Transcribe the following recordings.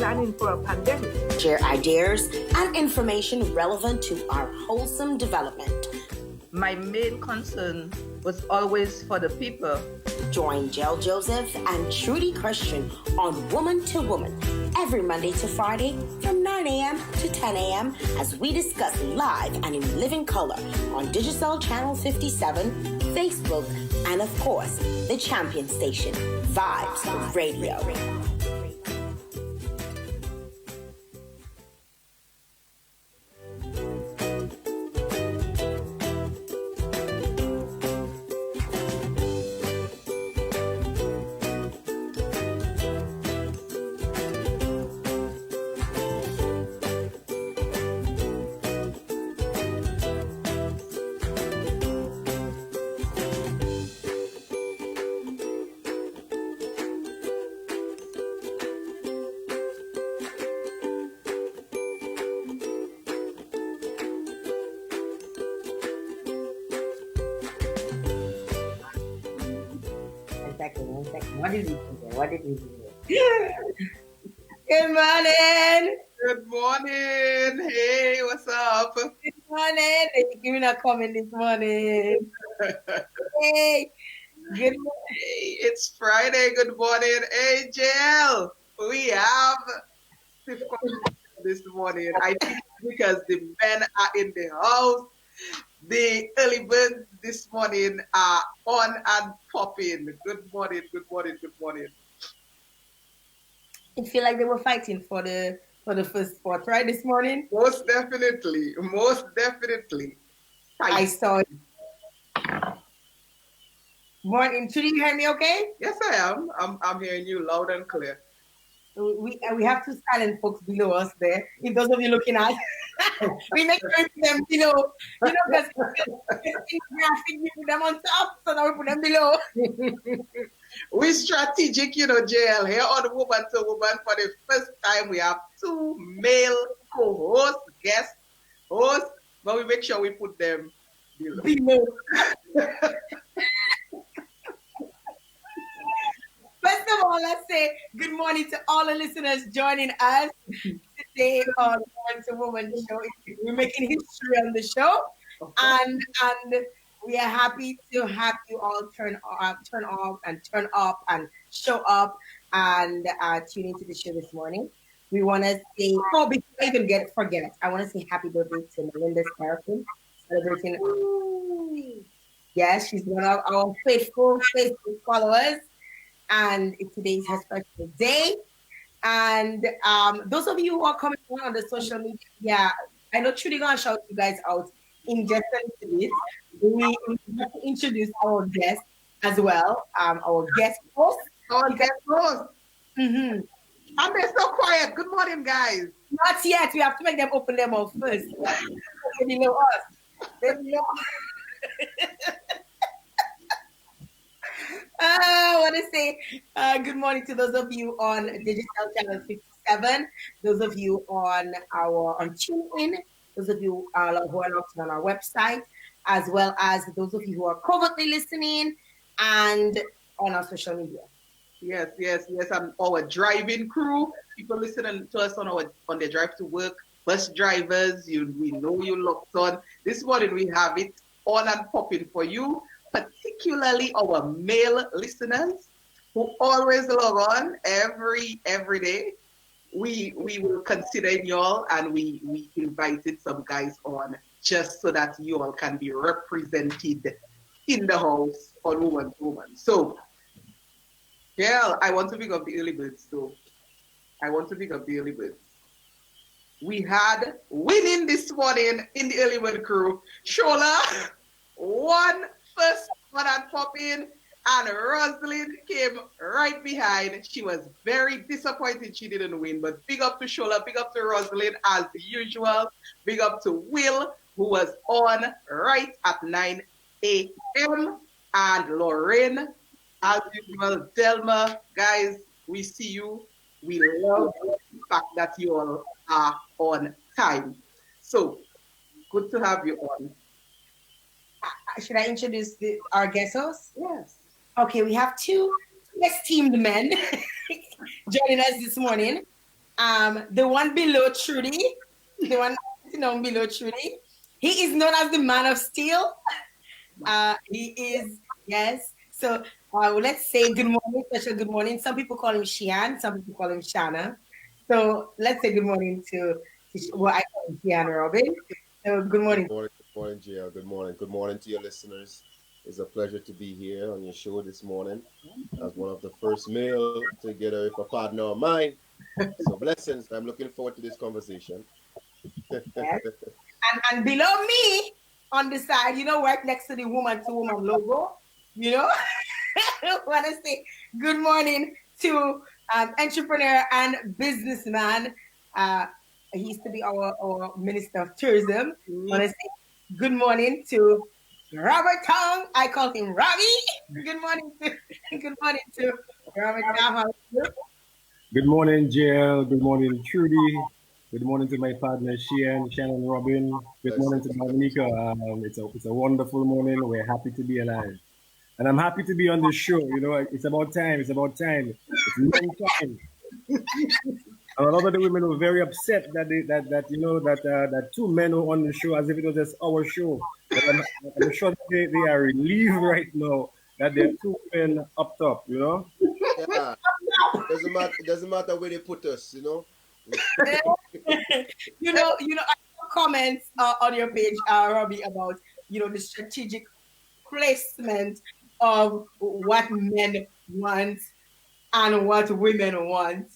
planning for a pandemic. Share ideas and information relevant to our wholesome development. My main concern was always for the people. Join Jael Joseph and Trudy Christian on Woman2Woman every Monday to Friday from 9 a.m. to 10 a.m. as we discuss live and in living color on Digicel Channel 57, Facebook, and of course, the champion station, Vibes Radio. What did we do? Good morning. Good morning. Hey, what's up? Good morning. You're not coming this morning. Hey, good morning. Hey, it's Friday. Good morning. Hey, Jael. We have this morning. I think because the men are in the house, the early birds this morning are on and popping. Good morning. Good morning. Good morning. I feel like they were fighting for the first spot, right, this morning? Most definitely. Most definitely. I saw it. Morning. Trudy, you hear me okay? Yes, I am. I'm hearing you loud and clear. We have two silent folks below us there. If those of you looking at, we make sure we put them below. Because we put them on top, so now we put them below. We strategic, Jael. Here on Woman2Woman, for the first time, we have two male co-hosts, guest hosts, but we make sure we put them below. First of all, let's say good morning to all the listeners joining us today on Woman2Woman show. We're making history on the show, and we are happy to have you all turn up and show up and tune into the show this morning. We want to say, before I even forget, I want to say happy birthday to Melinda Scarfin, celebrating. Yes, she's one of our faithful followers. And today is her special day. And those of you who are coming on the social media, I know Trudy gonna shout you guys out in just a little bit. We have to introduce our guest as well. Our guest host. Mm-hmm. And they're so quiet. Good morning, guys. Not yet. We have to make them open them up first. They know us. They know. I want to say good morning to those of you on Digital Channel 57, those of you on TuneIn, those of you who are logged on our website, as well as those of you who are covertly listening and on our social media. Yes, and our driving crew, people listening to us on their drive to work, bus drivers, we know you locked on. This morning we have it on and popping for you, particularly our male listeners who always log on every day. We will consider y'all, and we invited some guys on just so that you all can be represented in the house on Woman2Woman. So, yeah, I want to pick up the early birds too. We had winning this morning in the early bird crew. Shola won first one and pop in, and Rosalind came right behind. She was very disappointed she didn't win, but big up to Shola, big up to Rosalind as usual, big up to Will, who was on right at 9 a.m., and Lorraine, as usual, Delma. Guys, we see you. We love the fact that you all are on time. So, good to have you on. Should I introduce our guest host? Yes. Okay, we have two esteemed men joining us this morning. The one below Trudy, the one below Trudy, he is known as the Man of Steel. He is, yes. So let's say good morning, special good morning. Some people call him Shihan, some people call him Shannah. So let's say good morning to what I call him Shihan Robin. So good morning. Good morning, Jael. Good morning. Good morning to your listeners. It's a pleasure to be here on your show this morning as one of the first male together with a partner of mine. So blessings. I'm looking forward to this conversation. Yes. And below me on the side, right next to the Woman2Woman logo, I want to say good morning to entrepreneur and businessman. He used to be our Minister of Tourism. I want to say good morning to Robert Tonge. I call him Robbie. Good morning to Robert Tonge. Good morning, Jael. Good morning, Trudy. Good morning to my partner, Shihan Shannah Robin. Good morning to Monica. It's a wonderful morning. We're happy to be alive. And I'm happy to be on this show. It's about time. It's about time. It's long time. And a lot of the women were very upset that two men were on the show as if it was just our show. But I'm sure that they are relieved right now that there are two men up top, Yeah. It doesn't matter where they put us, I saw comments on your page, Robbie, about the strategic placement of what men want and what women want.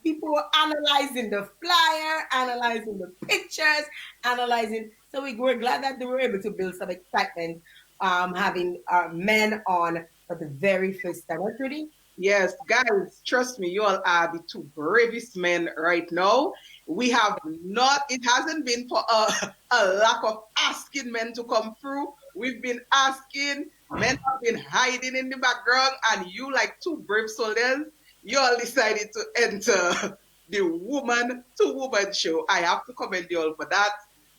People were analyzing the flyer, analyzing the pictures, analyzing. So we're glad that they were able to build some excitement, having men on for the very first time. Right, Rudy? Yes, guys, trust me, you all are the two bravest men right now. We have not, it hasn't been for a lack of asking men to come through. We've been asking, men have been hiding in the background, and you, like two brave soldiers, you all decided to enter the Woman2Woman show. I have to commend you all for that.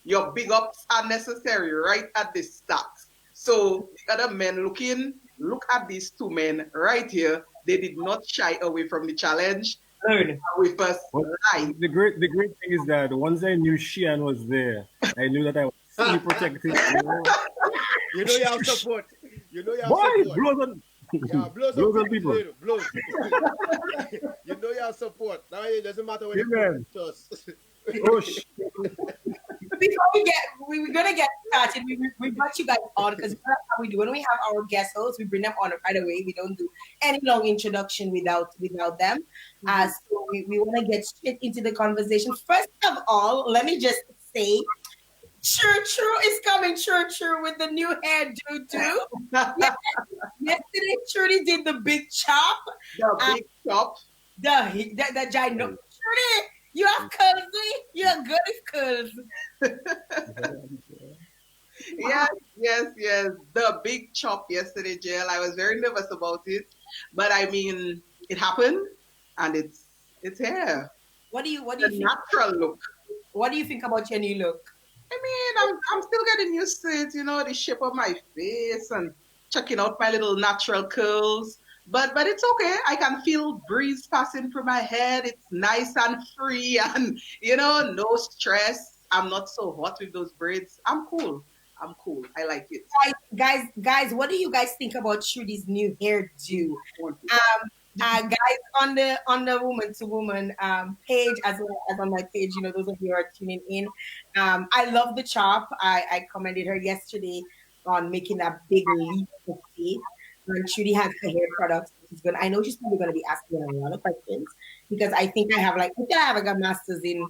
Your big ups are necessary right at the start. So, the other men look at these two men right here. They did not shy away from the challenge. With us live. The great thing is that once I knew Shihan was there, I knew that I was fully protected. You have support. You have Boy, support. Blows on people. Blows. You have support. Now it doesn't matter what you do us. Before we're gonna get started. We brought you guys on because that's how we do. When we have our guest hosts, we bring them on right away. We don't do any long introduction without them. So we want to get straight into the conversation. First of all, let me just say, True is coming. True with the new hairdo too. Yesterday, Trudy did the big chop. The big chop. The giant. Trudy, you have curls, you're good with curls. Yes. The big chop yesterday, Jael. I was very nervous about it, but I mean, it happened, and it's here. What do you think? Natural look. What do you think about your new look? I mean, I'm still getting used to it. The shape of my face and checking out my little natural curls. But it's okay. I can feel breeze passing through my head. It's nice and free, and no stress. I'm not so hot with those braids. I'm cool. I like it. Guys, what do you guys think about Trudy's new hairdo? Guys, on the Woman2Woman page, as well as on my page, those of you who are tuning in, I love the chop. I commended her yesterday on making that big leap of faith. And Trudy has her hair products, which is good. I know she's probably going to be asking a lot of questions because I think I have a master's in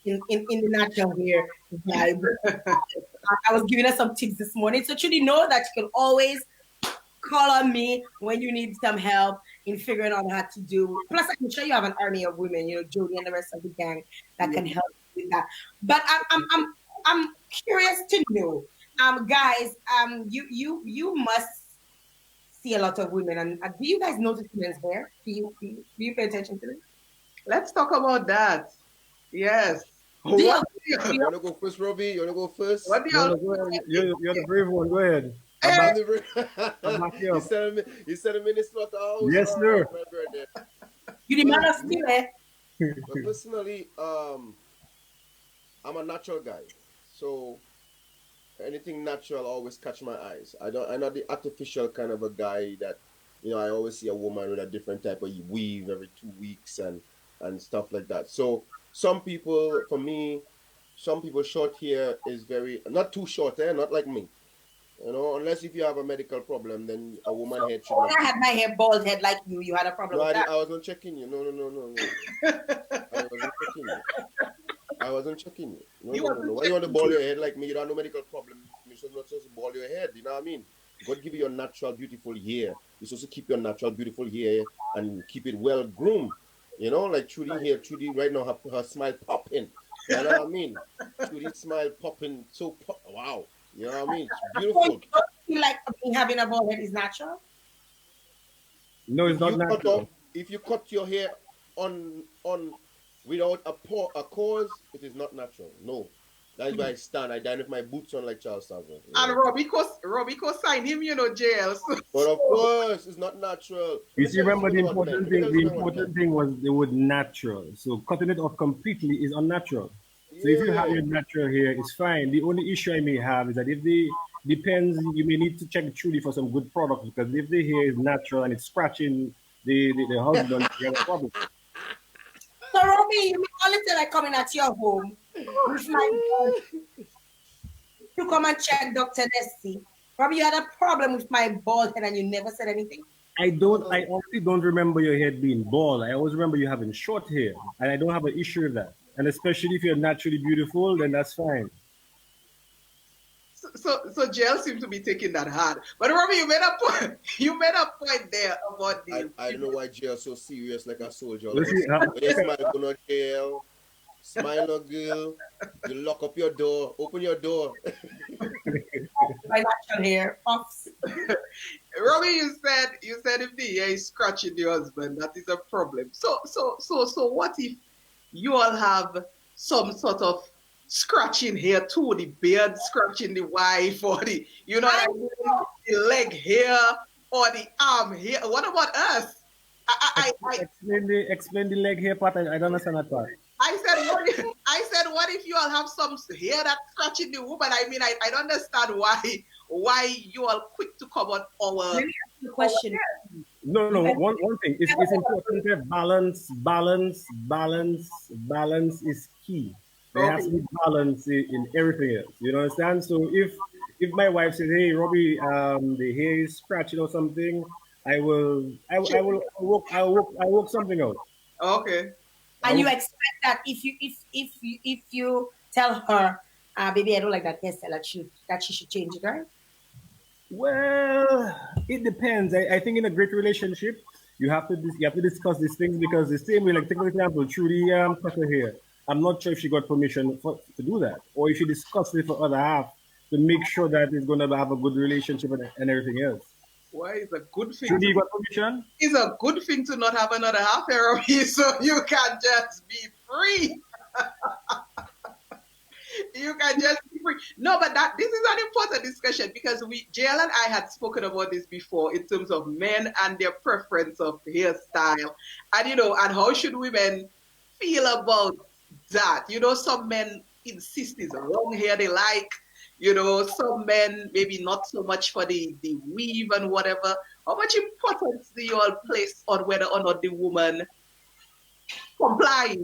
the natural hair vibe. I was giving her some tips this morning, so Trudy know that you can always call on me when you need some help in figuring out how to do. Plus, I'm sure you have an army of women, Jody and the rest of the gang that can help with that. But I'm curious to know, guys, you must see a lot of women, and do you guys notice women's hair? Do you pay attention to it? Let's talk about that. Yes. You want to go first, Robbie? You want to go first? What do y'all? You're the brave one. Go ahead. You said a minute slot. Yes, sir. You the man of steel, eh? Well, personally, I'm a natural guy, so anything natural always catch my eyes. I'm not the artificial kind of a guy that, I always see a woman with a different type of weave every 2 weeks and stuff like that. So some people, for me, some people short hair is very not too short, not like me. Unless if you have a medical problem, then a woman head should When not I be. had my hair bald head like you had a No, problem with that. I wasn't checking you. No, no, no, no, no, no. I wasn't checking you. I wasn't checking you. No, You no, no, wasn't no. Why you want to checking ball me. your head like me? You don't have no medical problem. You're not supposed to ball your head. You know what I mean? God give you your natural, beautiful hair. You're supposed to keep your natural, beautiful hair and keep it well groomed. Like Trudy here. Trudy right now, her smile popping. You know what I mean? Trudy smile popping. Wow. You know what I mean? It's So you beautiful. don't feel like me having a bald head is natural? No, it's If not you cut off, natural. if you cut your hair on without a cause, it is not natural. No, that is why I stand. I dine with my boots on like Charles Tavern. And Robbie co-sign him, jail. But of course, it's not natural. Let You me see, tell you remember something the about men. important Let me thing. tell you The something about men. important thing was the word natural. So cutting it off completely is unnatural. So if you have Yeah. your natural hair, it's fine. The only issue I may have is that if the depends, you may need to check truly for some good products because if the hair is natural and it's scratching the husband, you have a problem. So Robbie, you mean only till I coming at your home with my bald to come and check Dr. Nessie. Robbie, you had a problem with my bald head and you never said anything? I honestly don't remember your head being bald. I always remember you having short hair, and I don't have an issue with that. And especially if you're naturally beautiful, then that's fine. So jail seems to be taking that hard. But Robbie, you made a point. You made a point there about the I don't know why jail so serious like a soldier all You of a see, sudden. When you smile, go no jail. Smile no girl. You lock up your door. Open your door. My natural hair puffs. Robbie, you said if the hair is scratching the husband, that is a problem. So what if you all have some sort of scratching hair too, the beard scratching the wife, or you know what I I mean, the leg hair or the arm hair. What about us? explain the leg hair part. I don't understand that part. I said what if you all have some hair that's scratching the woman? I mean, I don't understand why you all quick to come on let our me ask you a question. No, no. If I One thing it's important to have balance is key. There has okay. to be balance in everything else. You understand? So if my wife says, "Hey, Robbie, the hair is scratching or something," I will work something out. Okay. I and you will, expect that if you tell her, baby, I don't like that hairstyle, that she should change it, right? well, it depends. I think in a great relationship, you have to discuss these things because the same way, like take for example, Trudy cut her hair. I'm not sure if she got permission to do that, or if she discussed it for other half to make sure that it's going to have a good relationship and everything else. Why is a good thing Trudy, to you got permission? it's a good thing to not have another half hair of you, so you can just be free. You can just be free. No, but that this is an important discussion because JL and I had spoken about this before in terms of men and their preference of hairstyle, and and how should women feel about that? Some men insist it's long hair they like. Some men maybe not so much for the weave and whatever. How much importance do you all place on whether or not the woman complies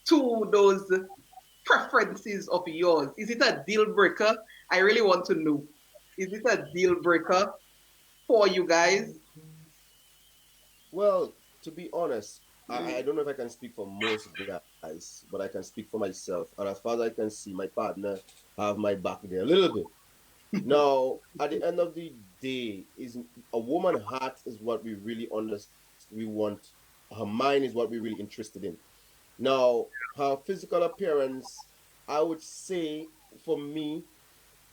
to those preferences of yours? Is it a deal breaker? I really want to know. Is it a deal breaker for you guys? Well, to be honest, I don't know if I can speak for most guys, but I can speak for myself. And as far as I can see, my partner have my back there a little bit. Now, at the end of the day, is a woman heart is what we really we want. Her mind is what we're really interested in. Now, her physical appearance, I would say for me,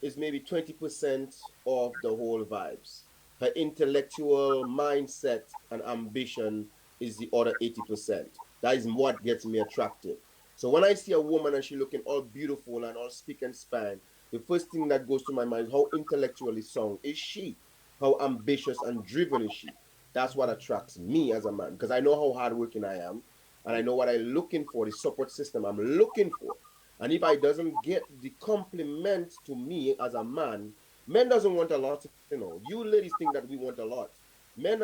is maybe 20% of the whole vibes. Her intellectual mindset and ambition is the other 80%. That is what gets me attracted. So when I see a woman and she looking all beautiful and all speak and span, the first thing that goes to my mind is how intellectually sound is she? How ambitious and driven is she? That's what attracts me as a man because I know how hardworking I am. and I know what I'm looking for, the support system I'm looking for. And if I doesn't get the compliment to me as a man, men doesn't want a lot, you know. You ladies think that we want a lot. Men,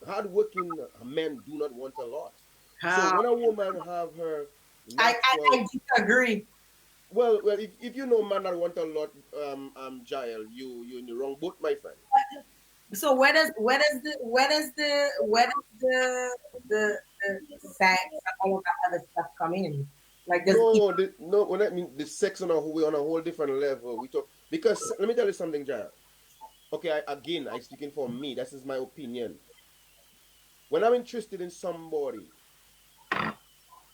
hardworking men do not want a lot. So Ah, when a woman have her I natural, disagree. well, if you know man that want a lot, Jael, you in the wrong boat, my friend. So where does the sex and all of that other stuff come in? Like does it, No, when I mean the sex on a whole, we on a whole different level. We talk because let me tell you something, Jael. Okay, again, I speaking for me. This is my opinion. When I'm interested in somebody,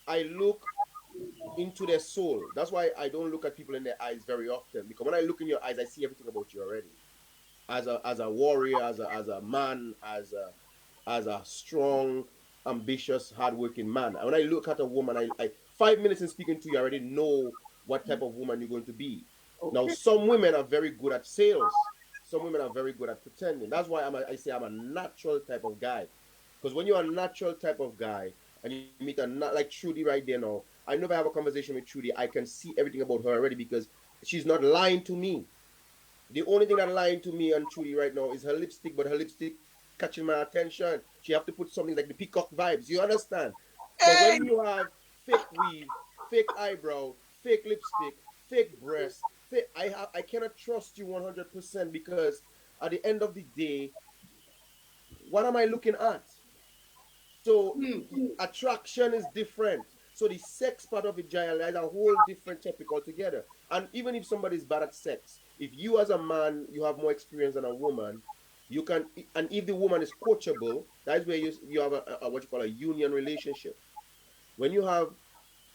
I look into their soul. That's why I don't look at people in their eyes very often. Because when I look in your eyes, I see everything about you already. As a warrior, as a man, as a strong, ambitious, hardworking man. And when I look at a woman, I 5 minutes in speaking to you, I already know what type of woman you're going to be. Now, okay. some women are very good at sales. Some women are very good at pretending. That's why I say I'm a natural type of guy. Because when you're a natural type of guy and you meet a not like Trudy right there now, I know if I have a conversation with Trudy, I can see everything about her already because she's not lying to me. The only thing that lying to me and Trudy right now is her lipstick, but her lipstick catching my attention. She have to put something like the peacock vibes. You understand? But Hey, when you have fake weave, fake eyebrow, fake lipstick, fake breast, I cannot trust you 100% because at the end of the day, what am I looking at? So attraction is different. So the sex part of it, Jael, is a whole different topic altogether. And even if somebody is bad at sex, if you as a man you have more experience than a woman, you can. And if the woman is coachable, that is where you have a what you call a union relationship. When you have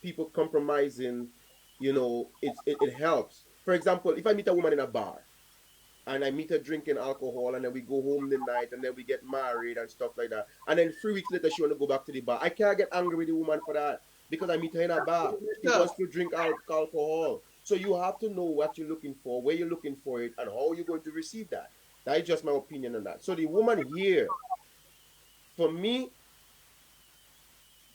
people compromising, it helps. For example, if I meet a woman in a bar and I meet her drinking alcohol, and then we go home the night, and then we get married and stuff like that. And then 3 weeks later, she want to go back to the bar. I can't get angry with the woman for that because I meet her in a bar. She wants to drink alcohol. So you have to know what you're looking for, where you're looking for it, and how you're going to receive that. That is just my opinion on that. So the woman here, for me,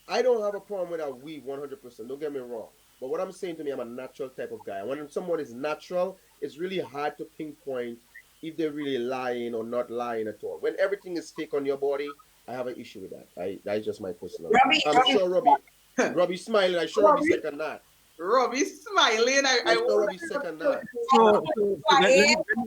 I don't have a problem with a weave 100%. Don't get me wrong. But what I'm saying to me, I'm a natural type of guy. When someone is natural, it's really hard to pinpoint if they're really lying or not lying at all. When everything is fake on your body, I have an issue with that. That's just my personal opinion. Robbie, I'm sure Robbie smiling. I'm sure Robbie Robbie, second that. Robbie's smiling. I'm I sure want Robbie second that.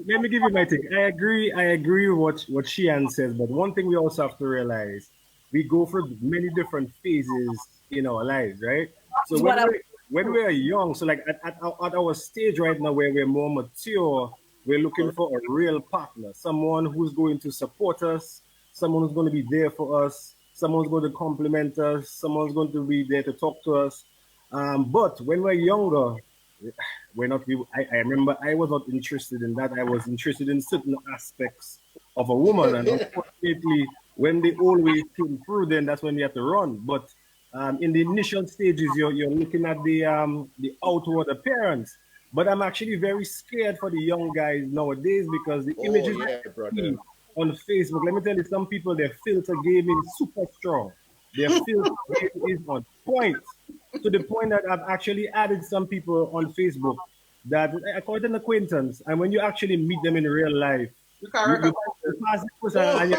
Let me give you my take. I agree with what Shihan says, but one thing we also have to realize, we go through many different phases in our lives, right? So is what I when we're young, so like at our stage right now where we're more mature, we're looking Correct. for a real partner, someone who's going to support us, someone who's going to be there for us, someone's going to compliment us, someone's going to be there to talk to us. But when we're younger, we're not. I remember I was not interested in that. I was interested in certain aspects of a woman, and unfortunately, when the old way came through, then that's when you have to run. But in the initial stages, you're looking at the outward appearance. But I'm actually very scared for the young guys nowadays because the Oh images yeah, I brother. see on Facebook. Let me tell you, some people their filter game is super strong. Their filter game is on point to the point that I've actually added some people on Facebook that I call it an acquaintance. And when you actually meet them in real life, you can you recognize pass the person and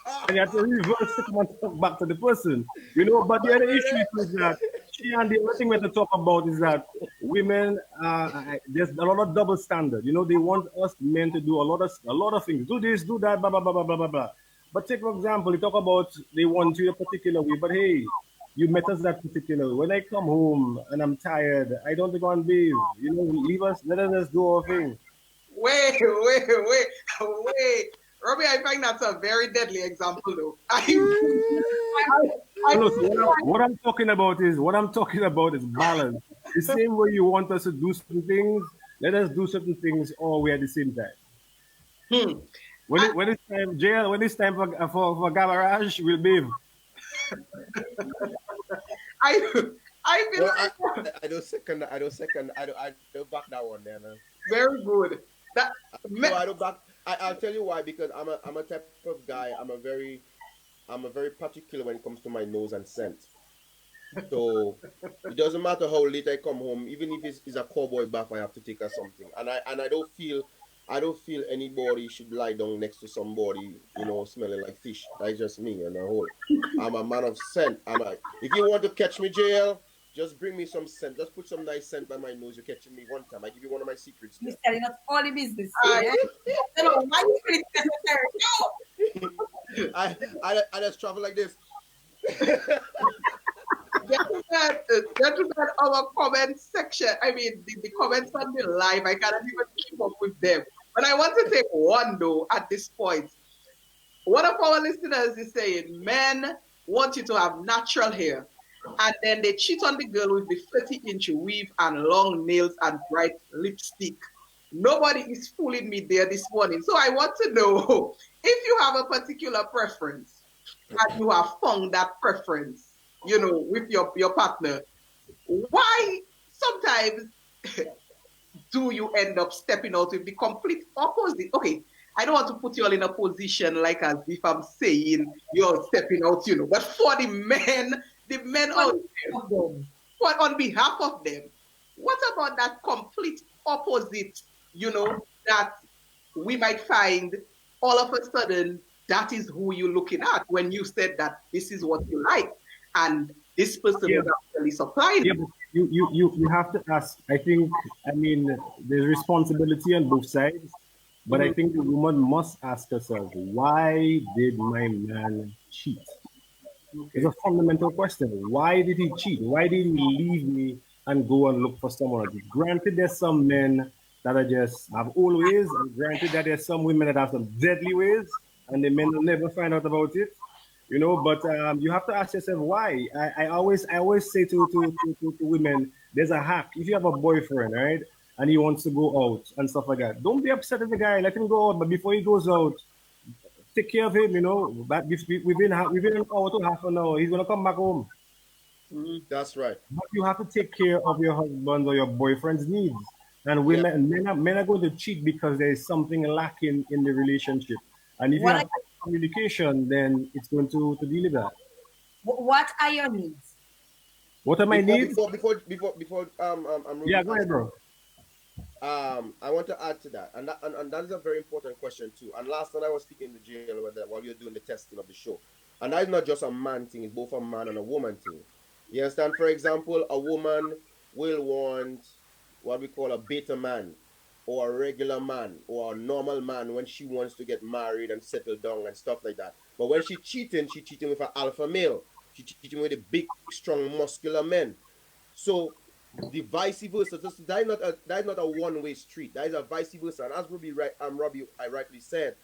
Oh, you have to reverse to come and talk back to the person. You know, but the my other issue brother. is that she and the other thing we have to talk about is that women there's a lot of double standard. You know, they want us men to do a lot of things. Do this, do that, blah blah blah blah blah blah blah. But take for example, you talk about they want you a particular way, but hey, you met us that particular way. When I come home and I'm tired, I don't go and bathe. You know, leave us, let us do our thing. Wait. Robbie, I find that's a very deadly example, though. No, I no. So what I'm talking about is balance. The same way you want us to do certain things, let us do certain things all we at the same time. hmm, When it's time, jail. When it's time for garage, we'll bathe. I, I feel Well, like I don't second. I don't second. I don't back that one there, man. very good. That No, I don't back. I'll tell you why. Because I'm a type of guy. I'm a very particular when it comes to my nose and scent. So it doesn't matter how late I come home, even if it's a cowboy bath, I have to take her something. And I don't feel anybody should lie down next to somebody, smelling like fish. That's just me on the whole. I'm a man of scent. If you want to catch me, JL, just bring me some scent. Just put some nice scent by my nose. You're catching me one time. I give you one of my secrets You're there. telling us all the business. Yeah? I don't know why you feel it's necessary. No. I just travel like this. Gentlemen, our comment section, I mean, the comments on the live, I cannot even keep up with them. But I want to take one, though, at this point. One of our listeners is saying, men want you to have natural hair, and then they cheat on the girl with the 30-inch weave and long nails and bright lipstick. Nobody is fooling me there this morning. So I want to know if you have a particular preference and you have found that preference, with your partner, why sometimes do you end up stepping out with the complete opposite? Okay, I don't want to put you all in a position like as if I'm saying you're stepping out, but for the men out there, on behalf of them, what about that complete opposite, that we might find all of a sudden that is who you're looking at when you said that this is what you like and this person was actually supplying. Yeah, but you have to ask. There's responsibility on both sides, but I think the woman must ask herself, why did my man cheat? It's a fundamental question. Why did he cheat? Why did he leave me and go and look for someone else? Granted, there's some men that are just have old ways, and granted that there's some women that have some deadly ways, and the men will never find out about it. But you have to ask yourself why. I always say to women, there's a hack. If you have a boyfriend, right, and he wants to go out and stuff like that, don't be upset at the guy. Let him go out, but before he goes out, take care of him. But within an hour to half an hour, he's gonna come back home. That's right. But you have to take care of your husband or your boyfriend's needs. And men are going to cheat because there is something lacking in the relationship. And if you have communication, then it's going to deal with that. What are your needs? What are my needs? Before Yeah, go ahead, bro. I want to add to that, and that is a very important question too. And last night I was speaking to Jael while we were doing the testing of the show, and that is not just a man thing; it's both a man and a woman thing. You understand? For example, a woman will want what we call a beta man, or a regular man, or a normal man when she wants to get married and settle down and stuff like that. But when she's cheating with an alpha male. She's cheating with a big, strong, muscular men. So the vice versa. That is not a one-way street. That is a vice versa. And as Robbie, I rightly said,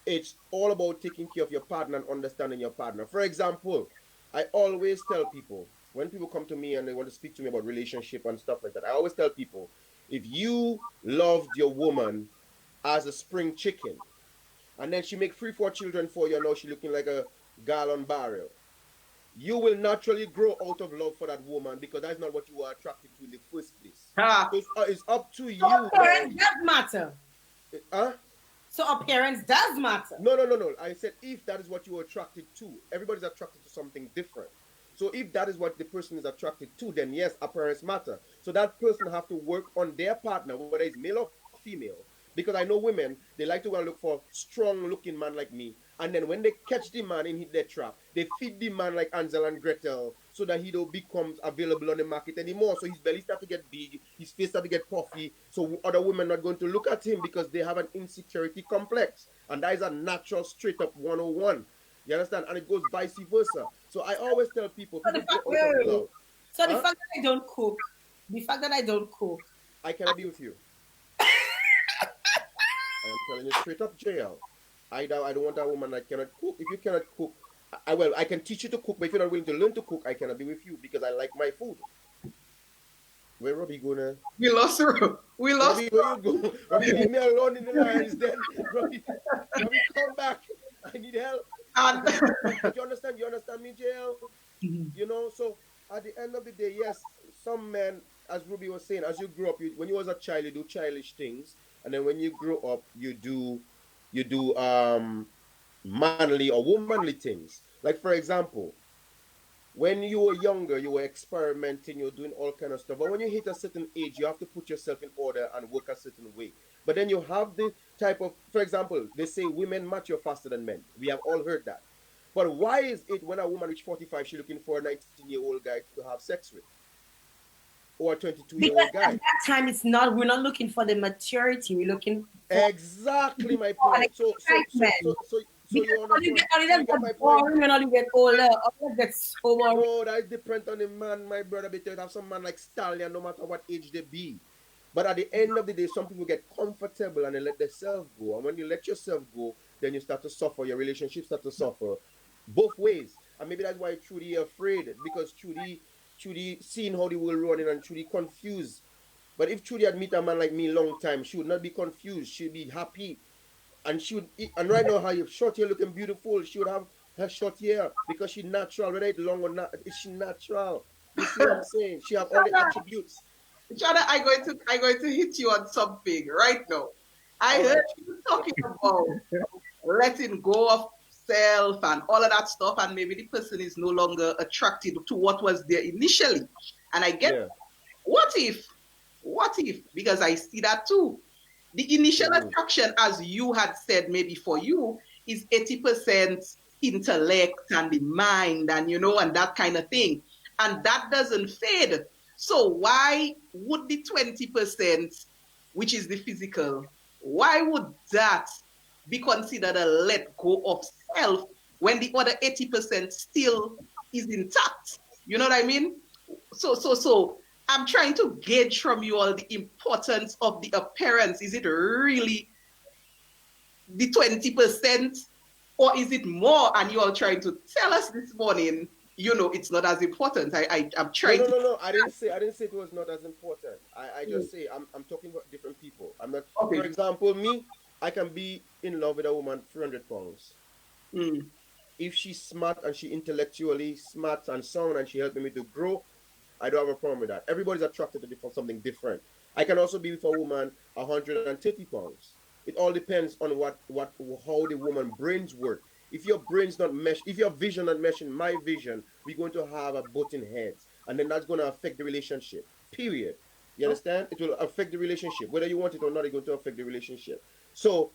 it's all about taking care of your partner and understanding your partner. For example, I always tell people when people come to me and they want to speak to me about relationship and stuff like that, I always tell people, if you loved your woman as a spring chicken, and then she make 3, 4 children for you, now she looking like a gallon barrel, you will naturally grow out of love for that woman because that's not what you are attracted to in the first place. So it's up to you. So appearance does matter. So appearance does matter. No. I said if that is what you are attracted to. Everybody's attracted to something different. So if that is what the person is attracted to, then yes, appearance matter. So that person have to work on their partner, whether it's male or female. Because I know women, they like to go and look for strong looking man like me. And then when they catch the man in their trap, they feed the man like Ansel and Gretel so that he don't becomes available on the market anymore. So his belly start to get big, his face start to get puffy. So other women are not going to look at him because they have an insecurity complex. And that is a natural straight up 101. You understand? And it goes vice versa. So I always tell people, So the fact that I don't cook, I cannot be with you. I am telling you straight up, JL. I don't want a woman that cannot cook. If you cannot cook, I can teach you to cook, but if you're not willing to learn to cook, I cannot be with you because I like my food. Where Robbie going? We lost her. Robbie, where you go? Robbie, leave me alone in the lines then. Robbie, come back. I need help. You understand me, JL? So at the end of the day, yes, some men, as Ruby was saying, as you grow up, when you was a child, you do childish things, and then when you grow up, you do manly or womanly things. Like for example, when you were younger, you were experimenting, you're doing all kind of stuff. But when you hit a certain age, you have to put yourself in order and work a certain way. But then you have the type of, for example, they say women mature faster than men. We have all heard that. But why is it when a woman reach 45, she's looking for a 19-year-old guy to have sex with? Or a 22-year-old Because at guy? that time, we're not looking for the maturity. We're looking for Exactly my an point. excitement. So Because you all you understand? get, all So you them get get my point? boring when all you get older. All you get so boring. No, that is different on the man, my brother. Because you have some man like Stallion, no matter what age they be. But at the end of the day, some people get comfortable and they let themselves go. And when you let yourself go, then you start to suffer. Your relationship start to suffer both ways. And maybe that's why Trudy afraid, because Trudy seeing how the world running and Trudy confused. But if Trudy had met a man like me long time, she would not be confused. She'd be happy. And she would, and right now, her short hair looking beautiful. She would have her short hair because she natural. Whether it's long or not, she natural. You see what I'm saying? She have all the attributes. Shana, I'm going to hit you on something right now. I All heard right. you talking about letting go of self and all of that stuff, and maybe the person is no longer attracted to what was there initially. And I get, Yeah. what if, because I see that too. The initial Mm-hmm. attraction, as you had said, maybe for you, is 80% intellect and the mind and, and that kind of thing. And that doesn't fade. So why would the 20%, which is the physical, why would that be considered a let go of self when the other 80% still is intact? You know what I mean? So I'm trying to gauge from you all the importance of the appearance. Is it really the 20%, or is it more? And you are trying to tell us this morning, it's not as important. I'm No, trying no, to. no, no. I didn't say it was not as important. I just say I'm talking about different people. I'm not. For Okay. example, me, I can be in love with a woman 300 pounds. Mm. If she's smart and she intellectually smart and sound and she helping me to grow, I don't have a problem with that. Everybody's attracted to something different. I can also be with a woman 130 pounds. It all depends on what how the woman brains work. If your brain's not mesh, if your vision not meshing my vision, we're going to have a butting heads, and then that's going to affect the relationship. Period. You understand? It will affect the relationship, whether you want it or not. It's going to affect the relationship. So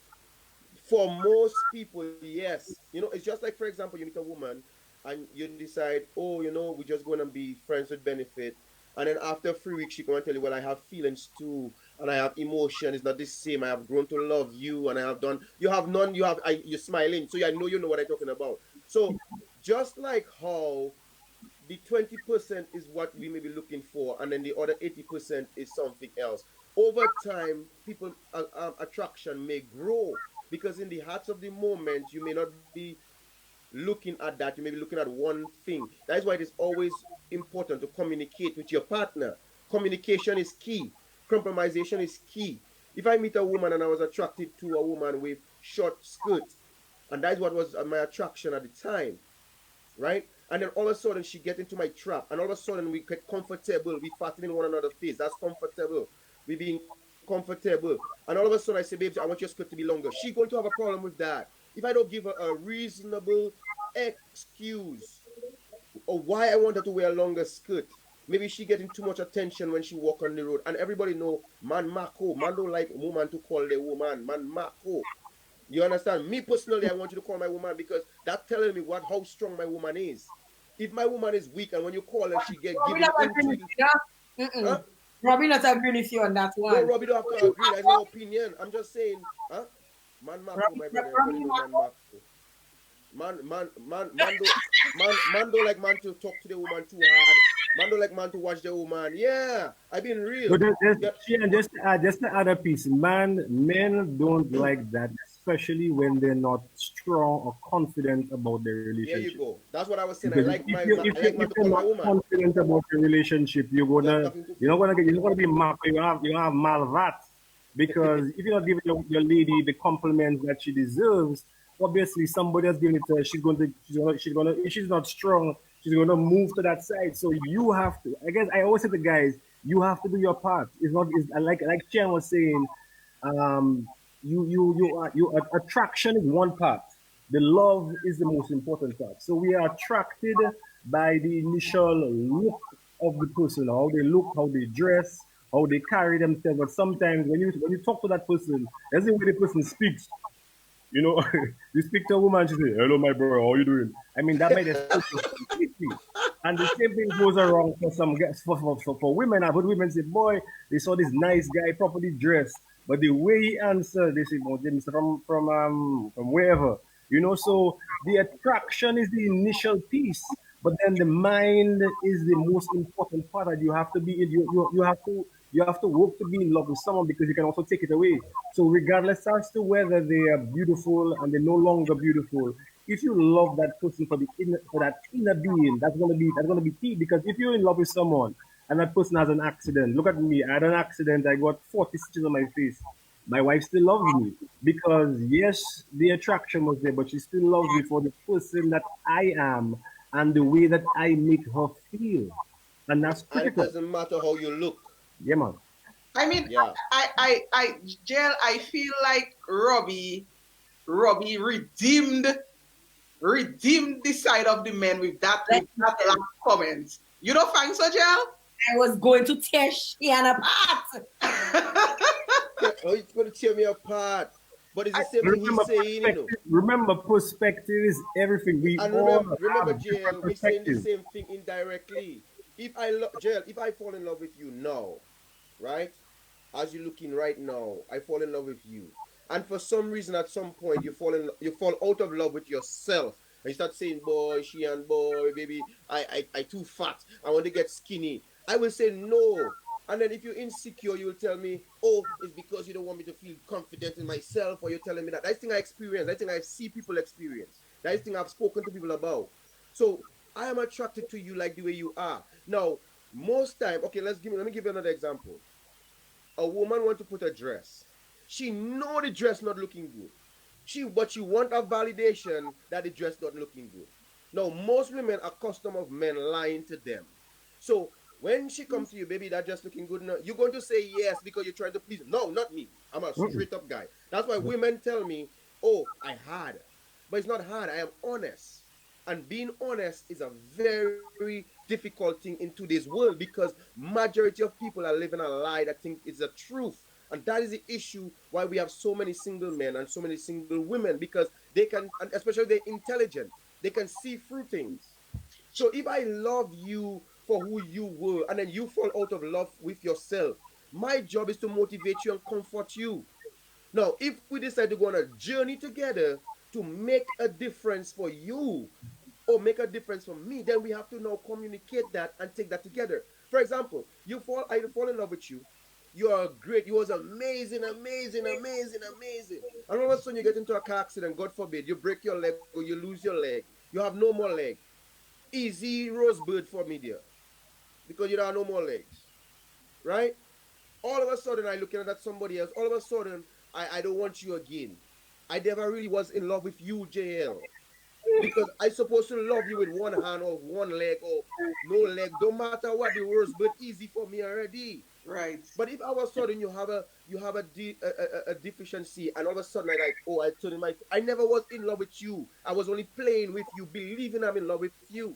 for most people, yes. It's just like, for example, you meet a woman and you decide, oh, we're just going to be friends with benefit. And then after 3 weeks, she can tell you, well, I have feelings too, and I have emotion. It's not the same. I have grown to love you, and I have done. You have none. You're smiling, so I know you know what I'm talking about. So, just like how the 20% is what we may be looking for, and then the other 80% is something else. Over time, people attraction may grow, because in the hearts of the moment, you may not be looking at that. You may be looking at one thing. That is why it is always important to communicate with your partner. Communication is key. Compromisation is key. If I meet a woman and I was attracted to a woman with short skirts, and that is what was my attraction at the time, right? And then all of a sudden she get into my trap, and all of a sudden we get comfortable. We fastening one another's face. That's comfortable. We being comfortable. And all of a sudden I say, babes, I want your skirt to be longer. She going to have a problem with that if I don't give her a reasonable excuse or why I want her to wear a longer skirt. Maybe she getting too much attention when she walk on the road, and everybody know man Marco. Man don't like woman to call the woman man Marco. You understand? Me personally, I want you to call my woman, because that's telling me how strong my woman is. If my woman is weak and when you call her, she get Robbie giving not into agreeing with you, you, no? huh? Robbie not agreeing with you on that No, one. Robbie don't have to agree. That's my opinion. I'm just saying, huh? Man Marco, my brother, everybody Robbie know man Marco. Marco. Man don't like man to talk to the woman too hard. Man don't like man to watch the woman. Yeah, I've been real. But Yeah, yeah, just the other piece, men don't like that, especially when they're not strong or confident about their there you relationship. go. That's what I was saying. Because I like man if to you're call my not woman. confident about your relationship, You have nothing to you're not prove. gonna get you're not gonna be marked. You have malvat, because if you're not giving your lady the compliments that she deserves, obviously somebody has given it to her. She's gonna if she's not strong, she's gonna move to that side. So you have to. I guess I always say to guys, you have to do your part. It's not. It's like Chen was saying. Um, attraction is one part. The love is the most important part. So we are attracted by the initial look of the person, how they look, how they dress, how they carry themselves. But sometimes when you talk to that person, that's the way the person speaks. You know, you speak to a woman, she say, "Hello, my bro, how you doing?" I mean, that might escape you completely. And the same thing goes around for some guys, for women. I've heard women say, "Boy, they saw this nice guy, properly dressed, but the way he answered, they say, "Oh, James, from wherever." You know, so the attraction is the initial piece, but then the mind is the most important part that you have to be in. You have to work to be in love with someone because you can also take it away. So regardless as to whether they are beautiful and they're no longer beautiful, if you love that person for that inner being, that's gonna be key. Because if you're in love with someone and that person has an accident, look at me. I had an accident. I got 40 stitches on my face. My wife still loves me because yes, the attraction was there, but she still loves me for the person that I am and the way that I make her feel, and that's And it critical. doesn't matter how you look. Yeah, man. I mean, Yeah. Jael, I feel like Robbie redeemed the side of the men with that last comment. You don't find so, Jael? I was going to tear Shihan apart. Oh, it's going to tear me apart. But it's the same thing he's Remember, saying, you know. perspective is everything. We And all remember, have JL, different we're saying the perspectives. same thing indirectly. JL, if I fall in love with you now, right? As you're looking right now, I fall in love with you. And for some reason, at some point, you fall out of love with yourself. And you start saying, boy, she and boy, baby, I too fat. I want to get skinny. I will say no. And then if you're insecure, you will tell me, oh, it's because you don't want me to feel confident in myself, or you're telling me that. That's the thing I experience. That's the thing I see people experience. That's the thing I've spoken to people about. So I am attracted to you like the way you are. Now, most time, okay, let me give you another example. A woman want to put a dress. She know the dress not looking good. But she want a validation that the dress not looking good. Now most women are custom of men lying to them. So when she come to you, baby, that dress looking good enough, you're going to say yes because you're trying to please. No, not me. I'm a Mm-mm. straight up guy. That's why women tell me, "Oh, I hard," but it's not hard. I am honest. And being honest is a very difficult thing in today's world because majority of people are living a lie that think it's the truth. And that is the issue why we have so many single men and so many single women, because they can, and especially they're intelligent, they can see through things. So if I love you for who you were and then you fall out of love with yourself, my job is to motivate you and comfort you. Now, if we decide to go on a journey together to make a difference for you or make a difference for me, then we have to now communicate that and take that together. For example, I fall in love with you. You are great. You was amazing, amazing, amazing, amazing. And all of a sudden you get into a car accident, God forbid, you break your leg or you lose your leg. You have no more leg. Easy rosebud for me, dear, because you don't have no more legs, right? All of a sudden I looking at somebody else. All of a sudden I don't want you again. I never really was in love with you, JL, because I supposed to love you with one hand or one leg or no leg. Don't matter what the worst, but easy for me already. Right. But if all of a sudden you have a deficiency, and all of a sudden I turn in I never was in love with you. I was only playing with you, believing I'm in love with you,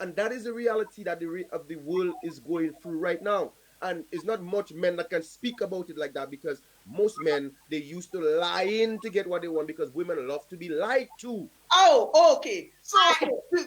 and that is the reality that of the world is going through right now. And it's not much men that can speak about it like that, because most men, they used to lie in to get what they want, because women love to be lied to. Oh, okay. So,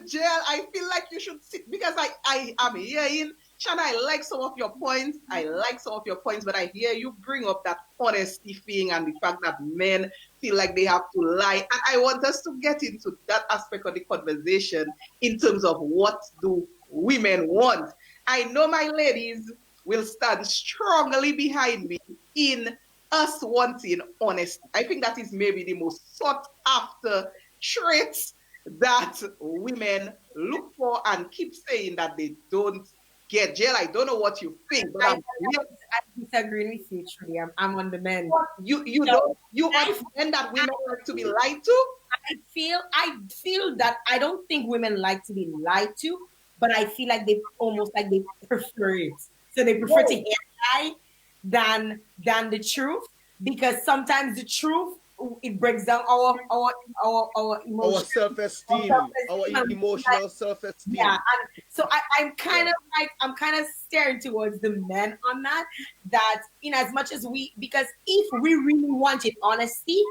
Jael, I feel like you should sit because I am hearing, Shannah, I like some of your points. I like some of your points, but I hear you bring up that honesty thing and the fact that men feel like they have to lie. And I want us to get into that aspect of the conversation in terms of what do women want. I know my ladies will stand strongly behind me in us wanting honesty. I think that is maybe the most sought after traits that women look for and keep saying that they don't get. Jael, I don't know what you think, but I disagree with you, Trudy. I'm on the men. you So, don't you understand that women like to be lied to? I feel that I don't think women like to be lied to, but I feel like they almost like they prefer it. So they prefer to No. hear lie than the truth, because sometimes the truth it breaks down our emotional, our self-esteem, our emotional self-esteem. Yeah, and so I'm kind of staring towards the men on that. That in as much as because if we really wanted honesty,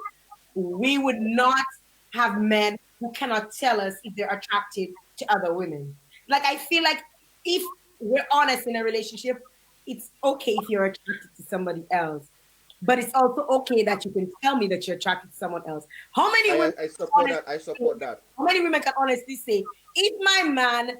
we would not have men who cannot tell us if they're attracted to other women. Like I feel like if we're honest in a relationship, it's okay if you're attracted to somebody else. But it's also okay that you can tell me that you're attracted to someone else. How many women I support that. I support that. How many women can honestly say, if my man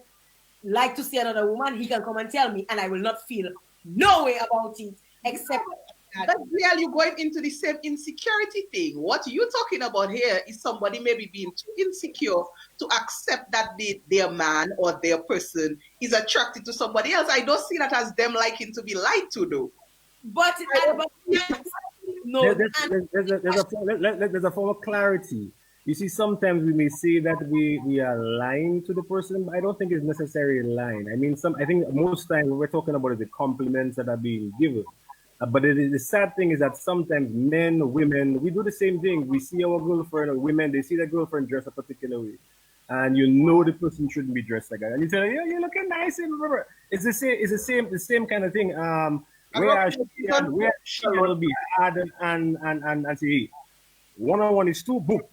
like to see another woman, he can come and tell me, and I will not feel no way about it, except that. But Jael, you're going into the same insecurity thing. What you're talking about here is somebody maybe being too insecure to accept that their man or their person is attracted to somebody else. I don't see that as them liking to be lied to, though. But no, there's a form of clarity. You see, sometimes we may say that we are lying to the person, but I don't think it's necessarily lying. I mean, I think most times what we're talking about is the compliments that are being given. But the sad thing is that sometimes men, women, we do the same thing. We see our girlfriend or women, they see their girlfriend dressed a particular way. And you know the person shouldn't be dressed like that. And you tell her, yeah, you're looking nice. And remember, it's the same kind of thing. Where she will be hard and say, hey, one-on-one is too book.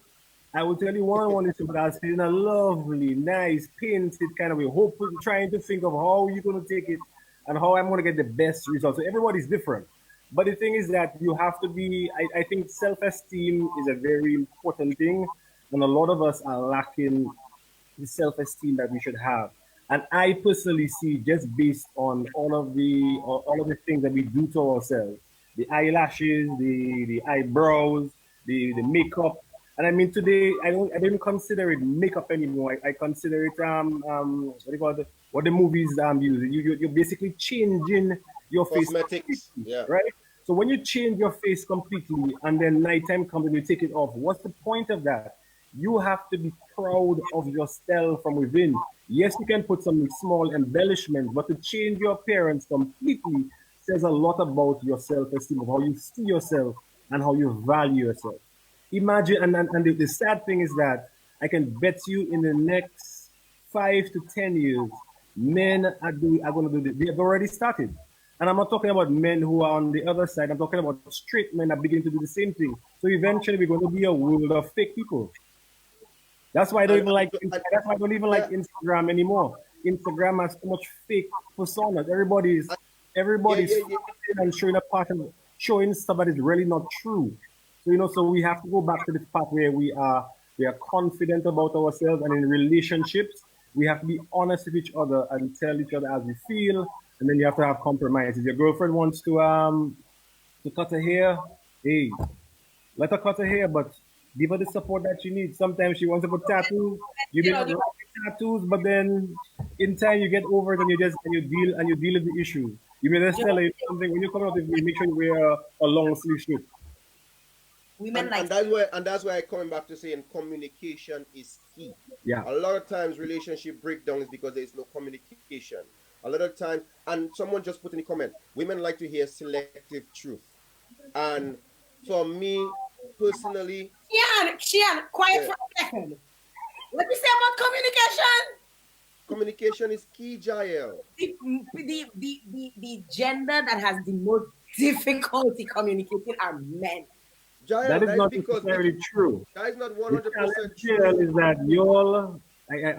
I will tell you one-on-one is too, but I was in a lovely, nice, painted kind of way, hopefully trying to think of how you're going to take it and how I'm going to get the best results. So everybody's different. But the thing is that you have to be, I think self-esteem is a very important thing. And a lot of us are lacking the self-esteem that we should have. And I personally see, just based on all of the things that we do to ourselves, the eyelashes, the eyebrows, the makeup. And I mean, today I don't consider it makeup anymore. I consider it what do you call it? What the movies use. You're basically changing your Cosmetics, face, yeah, right? So when you change your face completely and then nighttime comes and you take it off, what's the point of that? You have to be proud of yourself from within. Yes, you can put some small embellishments, but to change your appearance completely says a lot about your self-esteem, of how you see yourself and how you value yourself. Imagine, and the sad thing is that I can bet you in the next 5 to 10 years, men are going to do this. They have already started. And I'm not talking about men who are on the other side. I'm talking about straight men are beginning to do the same thing. So eventually we're going to be a world of fake people. That's why I don't even like Instagram anymore. Instagram has so much fake personas. Everybody's and showing a part and showing stuff that is really not true. So so we have to go back to the part where we are confident about ourselves, and in relationships we have to be honest with each other and tell each other as we feel, and then you have to have compromise. If your girlfriend wants to cut her hair, hey, let her cut her hair, but give her the support that she needs. Sometimes she wants to put tattoos. You may not like tattoos, but then in time you get over it and you deal with the issue. You may just tell her something when you come out with me, make sure you wear a long sleeve shirt. And that's why coming back to saying communication is key. Yeah. A lot of times relationship breakdown is because there is no communication. A lot of times, and someone just put in the comment, women like to hear selective truth. And for me personally, Shihan, quiet for a second. What do you say about communication? Communication is key, Jael. The gender that has the most difficulty communicating are men. Jael, that is not necessarily true. That is not 100% true. Is that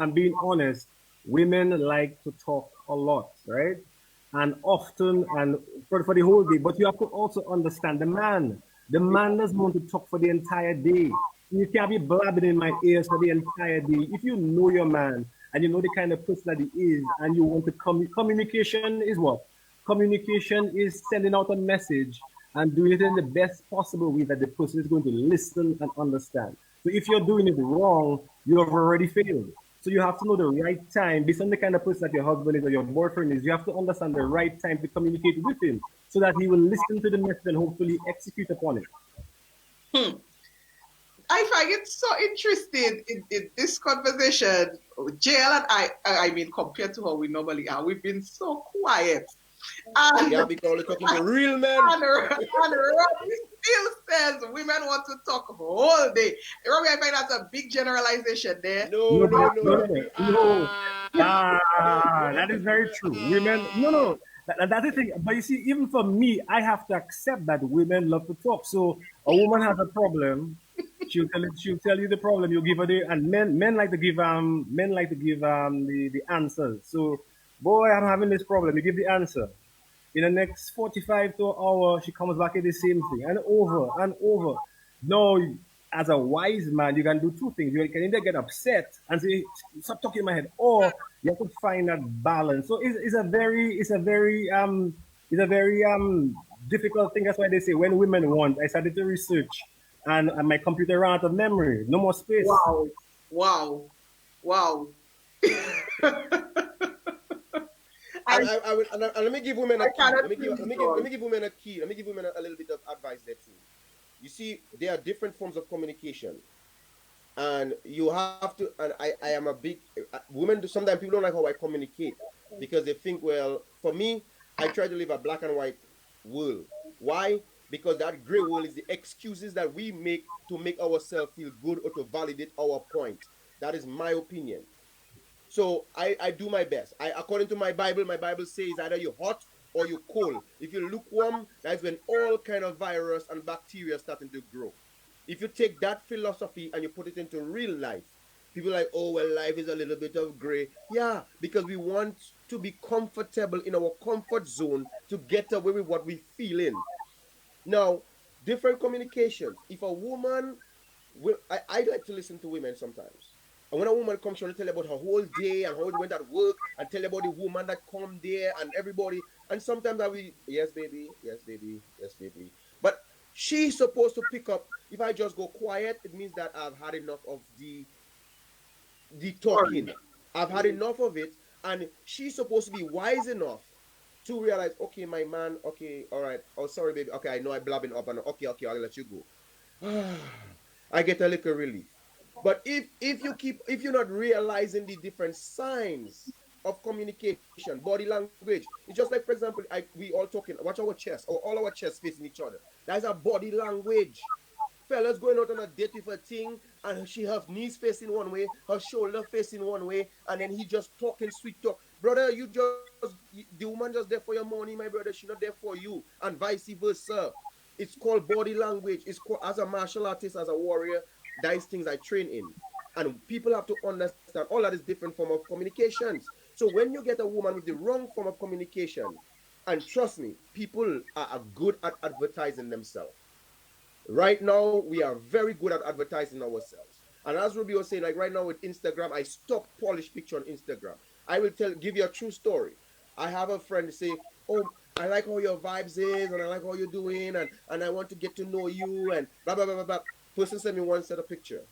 I'm being honest, women like to talk a lot, right? And often, and for the whole day, but you have to also understand the man. The man doesn't want to talk for the entire day. You can't be blabbing in my ears for the entire day. If you know your man and you know the kind of person that he is, and you want to communication is what? Communication is sending out a message and doing it in the best possible way that the person is going to listen and understand. So if you're doing it wrong, you have already failed. So you have to know the right time, based on the kind of person that your husband is or your boyfriend is, you have to understand the right time to communicate with him so that he will listen to the message and hopefully execute upon it. I find it so interesting in this conversation. Jael and I mean, compared to how we normally are, we've been so quiet. Yeah, because we're talking to real men. And Rob is still says women want to talk all day. Robbie, I find that's a big generalization there. No, Robbie. That is very true. Women, no. That's the thing. But you see, even for me, I have to accept that women love to talk. So a woman has a problem, she'll tell you the problem. You give her and men like to give the answers. So, boy, I'm having this problem. You give the answer. In the next 45 to an hour, she comes back at the same thing and over and over. No, as a wise man, you can do two things. You can either get upset and say, "Stop talking in my head," or you have to find that balance. So it's a very difficult thing. That's why they say when women want. I started to research, and my computer ran out of memory. No more space. Wow. And let me give women a key. Let me give women a key. Let me give women a little bit of advice there too. You see, there are different forms of communication, and you have to. And I am a big women. Sometimes people don't like how I communicate because they think, well, for me, I try to live a black and white world. Why? Because that gray world is the excuses that we make to make ourselves feel good or to validate our point. That is my opinion. So I do my best. According to my Bible says either you're hot or you're cold. If you're lukewarm, that's when all kind of virus and bacteria starting to grow. If you take that philosophy and you put it into real life, people are like, oh, well, life is a little bit of gray. Yeah, because we want to be comfortable in our comfort zone to get away with what we feel in. Now, different communications. If a woman, I like to listen to women sometimes. And when a woman comes, she want to tell you about her whole day and how it went at work and tell you about the woman that come there and everybody. And sometimes I will, yes, baby. But she's supposed to pick up. If I just go quiet, it means that I've had enough of the talking. I've had enough of it. And she's supposed to be wise enough to realize, okay, my man, okay, all right. Oh, sorry, baby. Okay, I know I'm blabbing up and okay, I'll let you go. I get a little relief. But if you're not realizing the different signs of communication, body language, it's just like, for example, we all talking, watch our chest, or all our chests facing each other. That's a body language. Fellas going out on a date with a thing, and she have knees facing one way, her shoulder facing one way, and then he just talking sweet talk. Brother, the woman just there for your money, my brother. She not there for you, and vice versa. It's called body language. It's called, as a martial artist, as a warrior, those things I train in. And people have to understand all that is different form of communications. So when you get a woman with the wrong form of communication, and trust me, people are good at advertising themselves. Right now, we are very good at advertising ourselves. And as Ruby was saying, like right now with Instagram, I stopped polished picture on Instagram. I will give you a true story. I have a friend say, oh, I like how your vibes is, and I like how you're doing, and I want to get to know you, and blah, blah, blah, blah, blah. Person sent me one set of picture.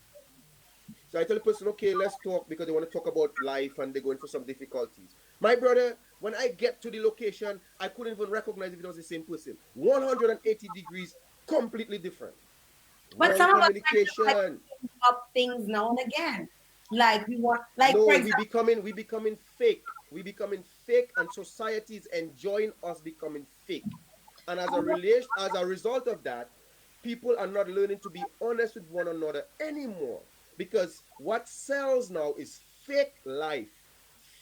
So I tell the person, okay, let's talk, because they want to talk about life and they're going through some difficulties. My brother, when I get to the location, I couldn't even recognize if it was the same person. 180 degrees, completely different. But some of us like up things now and again. Like we want, like no, we becoming fake. We becoming fake, and society is enjoying us becoming fake. And as a result of that, people are not learning to be honest with one another anymore. Because what sells now is fake life,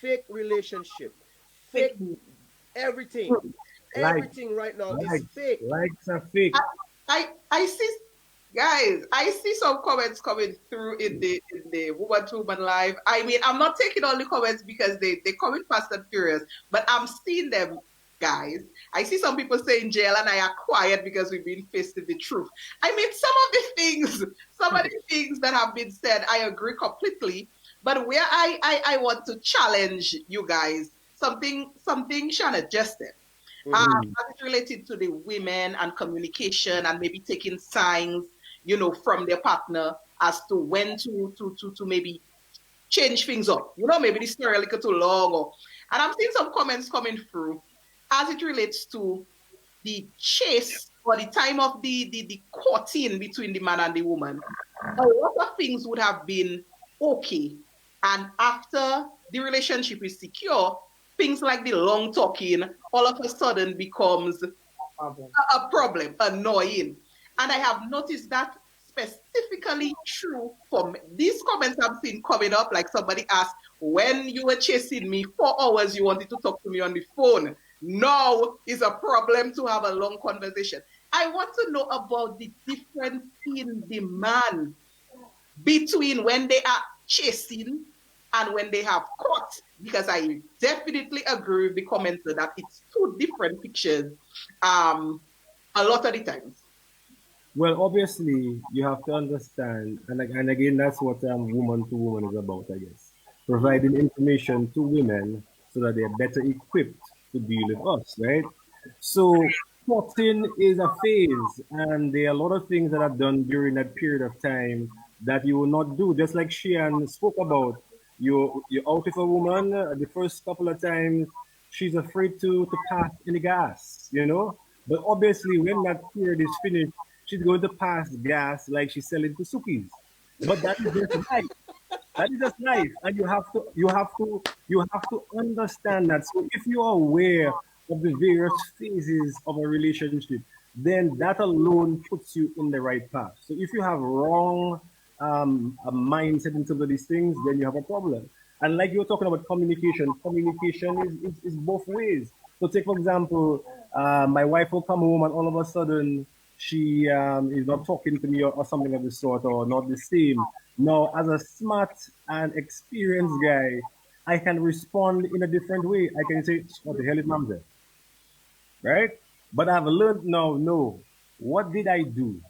fake relationship, fake everything. Everything right now is fake. Likes are fake. I see, guys, I see some comments coming through in the Woman2Woman live. I mean, I'm not taking all the comments because they coming fast and furious, but I'm seeing them, guys. I see some people saying Jael and I are quiet because we've been facing the truth. I mean, some of the things that have been said, I agree completely. But where I want to challenge you guys, something Shannah just said. As it's related to the women and communication and maybe taking signs, from their partner as to when to maybe change things up. Maybe this story a little too long. And I'm seeing some comments coming through as it relates to the chase or the time of the courting between the man and the woman. A lot of things would have been okay. And after the relationship is secure, things like the long talking all of a sudden becomes a problem, annoying. And I have noticed that specifically true for me. These comments I've seen coming up, like somebody asked, when you were chasing me 4 hours, you wanted to talk to me on the phone. Now is a problem to have a long conversation. I want to know about the difference in demand between when they are chasing and when they have caught, because I definitely agree with the commenter that it's two different pictures a lot of the times. Well, obviously, you have to understand, and again, that's what Woman to Woman is about, I guess. Providing information to women so that they're better equipped to deal with us, right? So, plotting is a phase, and there are a lot of things that are done during that period of time that you will not do. Just like Shian spoke about, you're out with a woman the first couple of times, she's afraid to pass any gas, you know? But obviously, when that period is finished, she's going to pass gas like she's selling to Sukis. But that is just life. That is just life. And you have to understand that. So if you are aware of the various phases of a relationship, then that alone puts you in the right path. So if you have wrong a mindset in terms of these things, then you have a problem. And like you were talking about communication is both ways. So take for example, my wife will come home and all of a sudden she is not talking to me or something of the sort or not the same. Now, as a smart and experienced guy, I can respond in a different way. I can say, what the hell is mom there? Right? But I've learned now, no, what did I do?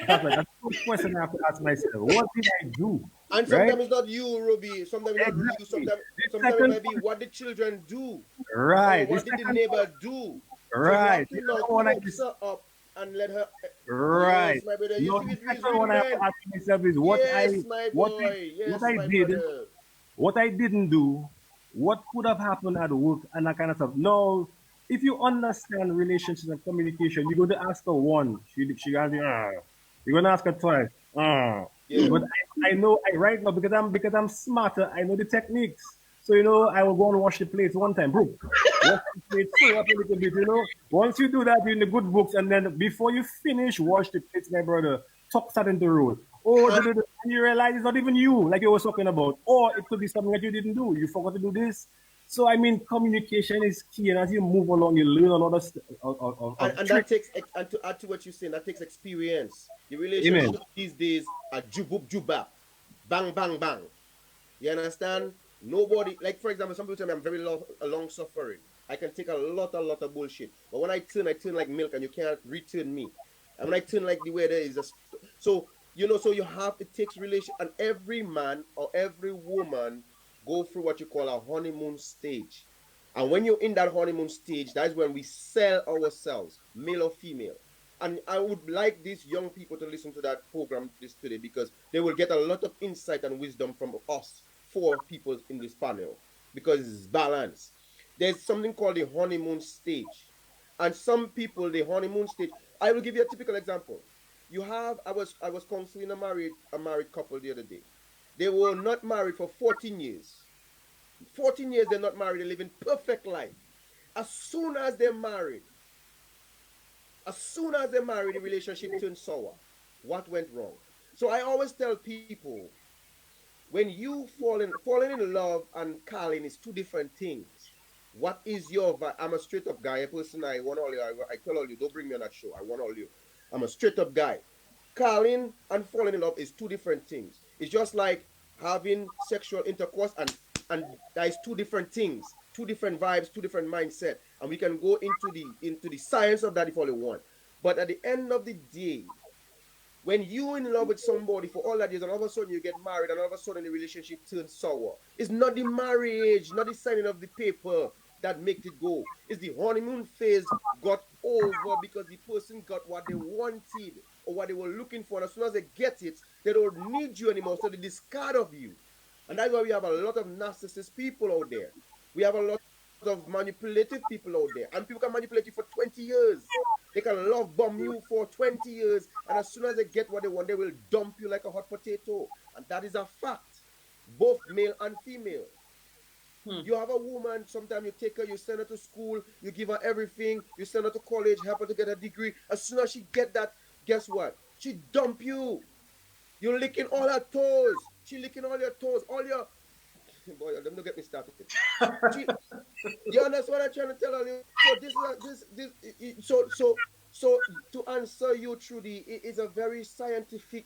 That's the first question I have to ask myself. What did I do? And Right? sometimes it's not you, Ruby. Sometimes it's not you. Exactly. Sometimes it might be what the children do, or Right. The what did the second neighbor one, do. So you right. have to The now other one I coax just, her up and let her. right. Yes, my brother. You No, see the it is second real one I have to men. ask myself is Yes, my boy. what Yes, I my did, brother. what I didn't do, what could have happened at work, and that kind of stuff. No, if you understand relationships and communication, you're going to ask her one. She gonna be You're gonna ask her twice. Yeah. But I know right now because I'm smarter. I know the techniques. So I will go and wash the plates one time, bro. Wash the plates, stir up a little bit. Once you do that, you're in the good books, and then before you finish, wash the plates, my brother. Talk start into roll. Oh, And and you realize it's not even you, like you were talking about. Or it could be something that you didn't do. You forgot to do this. So I mean, communication is key, and as you move along, you learn a lot of and that tricks. takes, and to add to what you're saying, that takes experience. The Amen. relationship these days are jubub jubab, bang bang bang. You understand? Nobody, like for example, some people tell me I'm very long suffering. I can take a lot of bullshit. But when I turn like milk and you can't return me. And when I turn like the way there is a so so you have it takes relation, and every man or every woman go through what you call a honeymoon stage. And when you're in that honeymoon stage, that's when we sell ourselves, male or female. And I would like these young people to listen to that program this today, because they will get a lot of insight and wisdom from us, four people in this panel, because it's balanced. There's something called the honeymoon stage. And some people, the honeymoon stage, I will give you a typical example. I was counseling a married couple the other day. They were not married for 14 years. 14 years they're not married, they live in perfect life. As soon as they're married, the relationship turns sour. What went wrong? So I always tell people, when you falling in love and calling is two different things. What is your I'm a straight up guy, a person. I want all you. I tell all you, don't bring me on that show. I want all you. I'm a straight up guy. Calling and falling in love is two different things. It's just like having sexual intercourse, and that is two different things, two different vibes, two different mindset, and we can go into the science of that if all you want. But at the end of the day, when you in love with somebody for all that years, and all of a sudden you get married, and all of a sudden the relationship turns sour, it's not the marriage, not the signing of the paper that makes it go. It's the honeymoon phase got over because the person got what they wanted or what they were looking for, and as soon as they get it, they don't need you anymore, so they discard of you. And that's why we have a lot of narcissist people out there. We have a lot of manipulative people out there, and people can manipulate you for 20 years. They can love bomb you for 20 years, and as soon as they get what they want, they will dump you like a hot potato. And that is a fact, both male and female. You have a woman, sometimes you take her, you send her to school, you give her everything, you send her to college, help her to get a degree. As soon as she get that, guess what? She dump you. You're licking all her toes. She licking all your toes, all your boy, let me not get me started. She, you understand what I'm trying to tell you? So this is a, so to answer you, Trudy, it is a very scientific,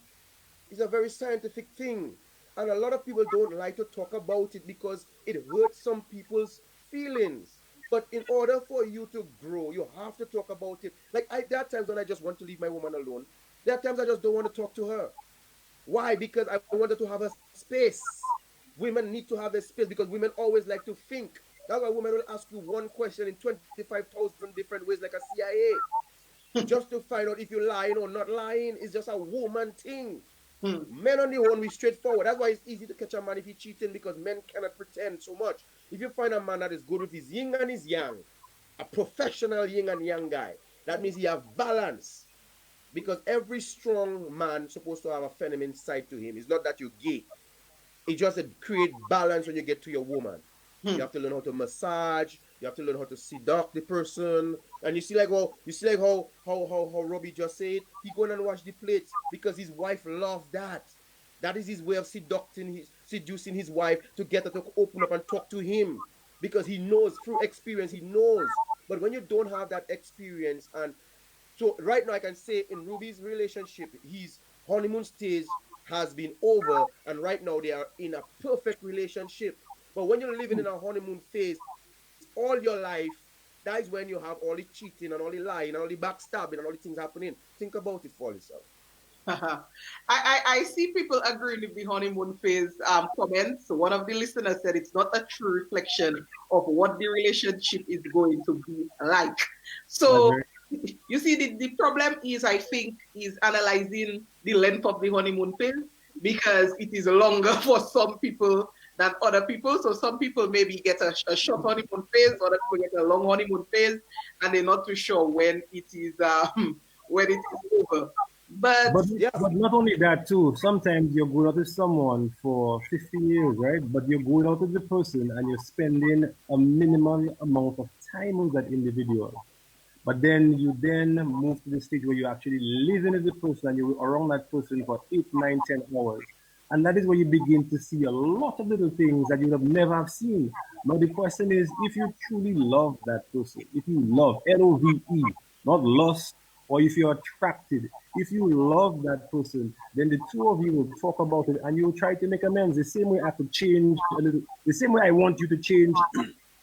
it's a very scientific thing. And a lot of people don't like to talk about it because it hurts some people's feelings. But in order for you to grow, you have to talk about it. Like there are times when I just want to leave my woman alone. There are times I just don't want to talk to her. Why? Because I wanted to have a space. Women need to have a space because women always like to think. That's why women will ask you one question in 25,000 different ways, like a CIA, just to find out if you're lying or not lying. It's just a woman thing. Men on the own, we straightforward. That's why it's easy to catch a man if he's cheating because men cannot pretend so much. If you find a man that is good with his yin and his yang, a professional yin and yang guy, that means he have balance. Because every strong man supposed to have a feminine side to him. It's not that you're gay. It just create balance when you get to your woman. You have to learn how to massage. You have to learn how to seduce the person. And you see like how Robbie just said, he going and wash the plates because his wife loves that. That is his way of seducing his wife to get her to open up and talk to him because he knows through experience. He knows. But when you don't have that experience, and so right now I can say in Ruby's relationship, his honeymoon stage has been over, and right now they are in a perfect relationship. But when you're living in a honeymoon phase all your life, that is when you have all the cheating and all the lying and all the backstabbing and all the things happening. Think about it for yourself. I see people agreeing with the honeymoon phase comments. One of the listeners said it's not a true reflection of what the relationship is going to be like. So you see, the problem is, I think, is analyzing the length of the honeymoon phase because it is longer for some people than other people. So some people maybe get a short honeymoon phase, other people get a long honeymoon phase, and they're not too sure when it is when it is over. But but not only that too. Sometimes you're going out with someone for 50 years, right? But you're going out with the person and you're spending a minimal amount of time with that individual. But then you then move to the stage where you're actually living with the person and you're around that person for 8, 9, 10 hours. And that is where you begin to see a lot of little things that you would have never have seen. Now the question is, if you truly love that person, if you love, Love, not lust, or if you're attracted, if you love that person, then the two of you will talk about it and you'll try to make amends. The same way I could change a little, the same way I want you to change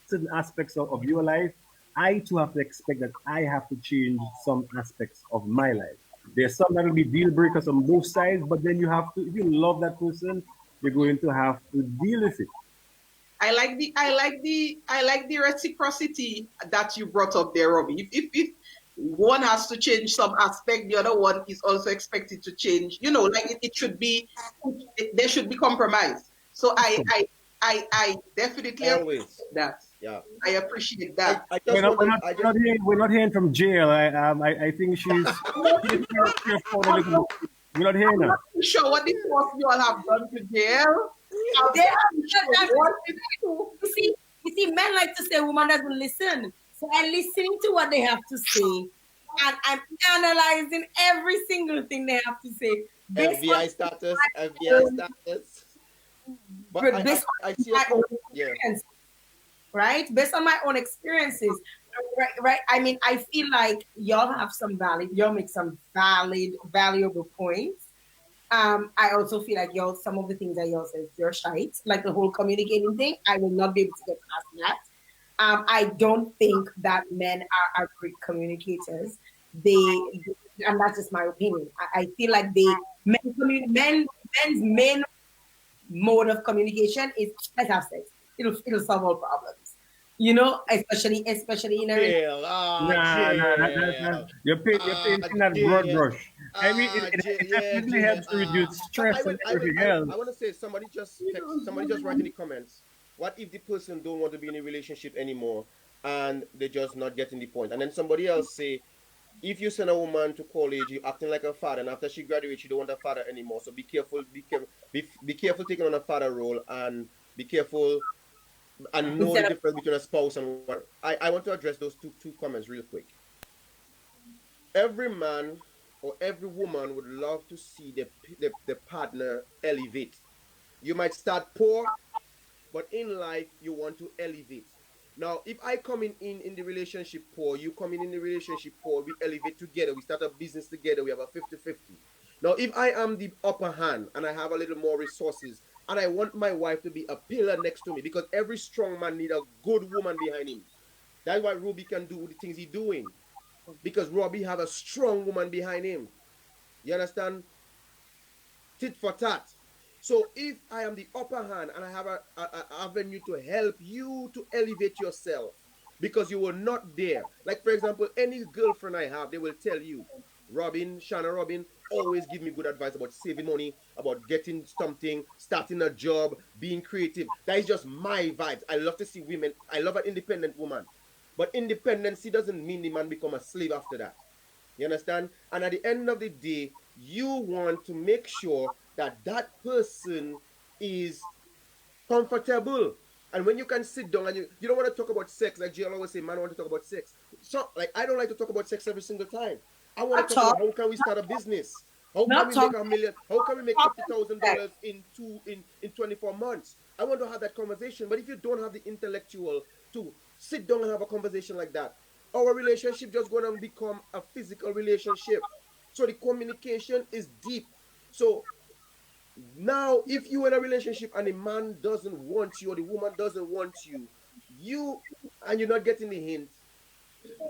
certain aspects of your life, I too have to expect that I have to change some aspects of my life. There's some that will be deal breakers on both sides, but then you have to, if you love that person, you're going to have to deal with it. I like the reciprocity that you brought up there, Robbie. If one has to change some aspect, the other one is also expected to change. You know, like it should be, there should be compromise. So I definitely Always. appreciate that. Yeah. I appreciate that. We're not hearing from Jael. I think she's we're not hearing her. I'm not sure what the both of you all have done to Jael. They have you see, men like to say woman doesn't listen. So I'm listening to what they have to say, and I'm analyzing every single thing they have to say. FBI status. But I see a point. Yeah. Right? Based on my own experiences. Right. I mean, I feel like y'all have y'all make some valuable points. I also feel like some of the things that y'all said, you're shite. Like the whole communicating thing, I will not be able to get past that. I don't think that men are great communicators. And that's just my opinion. I feel like men's main mode of communication is let's have sex. It'll solve all problems. You know, especially in a you're painting that broad brush. I mean, it definitely helps to reduce stress and everything else. I want to say somebody just write in the comments. What if the person don't want to be in a relationship anymore and they're just not getting the point? And then somebody else say, if you send a woman to college, you're acting like a father, and after she graduates, you don't want a father anymore. So be careful taking on a father role, and be careful and know the Instead of difference between a spouse and what. I want to address those two comments real quick. Every man or every woman would love to see the partner elevate. You might start poor, but in life you want to elevate. Now if I come in the relationship poor, you come in the relationship poor, we elevate together, we start a business together, we have a 50-50. Now if I am the upper hand and I have a little more resources and I want my wife to be a pillar next to me, because every strong man need a good woman behind him. That's why Ruby can do the things he's doing, because Robbie have a strong woman behind him. You understand? Tit for tat. So if I am the upper hand and I have a avenue to help you to elevate yourself because you were not there. Like for example, any girlfriend I have, they will tell you, Robin, Shannah Robin, always give me good advice about saving money, about getting something, starting a job, being creative. That is just my vibes. I love to see women. I love an independent woman. But independency doesn't mean the man become a slave after that. You understand? And at the end of the day, you want to make sure that that person is comfortable. And when you can sit down and you don't want to talk about sex, like Jael always say, man, I want to talk about sex. So, like, I don't like to talk about sex every single time. I want not to talk about talk, how can we start a business? How can not we make talk, a million? How can we make talk sex. $50,000 in 24 months? I want to have that conversation. But if you don't have the intellectual to sit down and have a conversation like that, our relationship just going to become a physical relationship. So the communication is deep. So now, if you're in a relationship and the man doesn't want you or the woman doesn't want you, you and you're not getting the hint,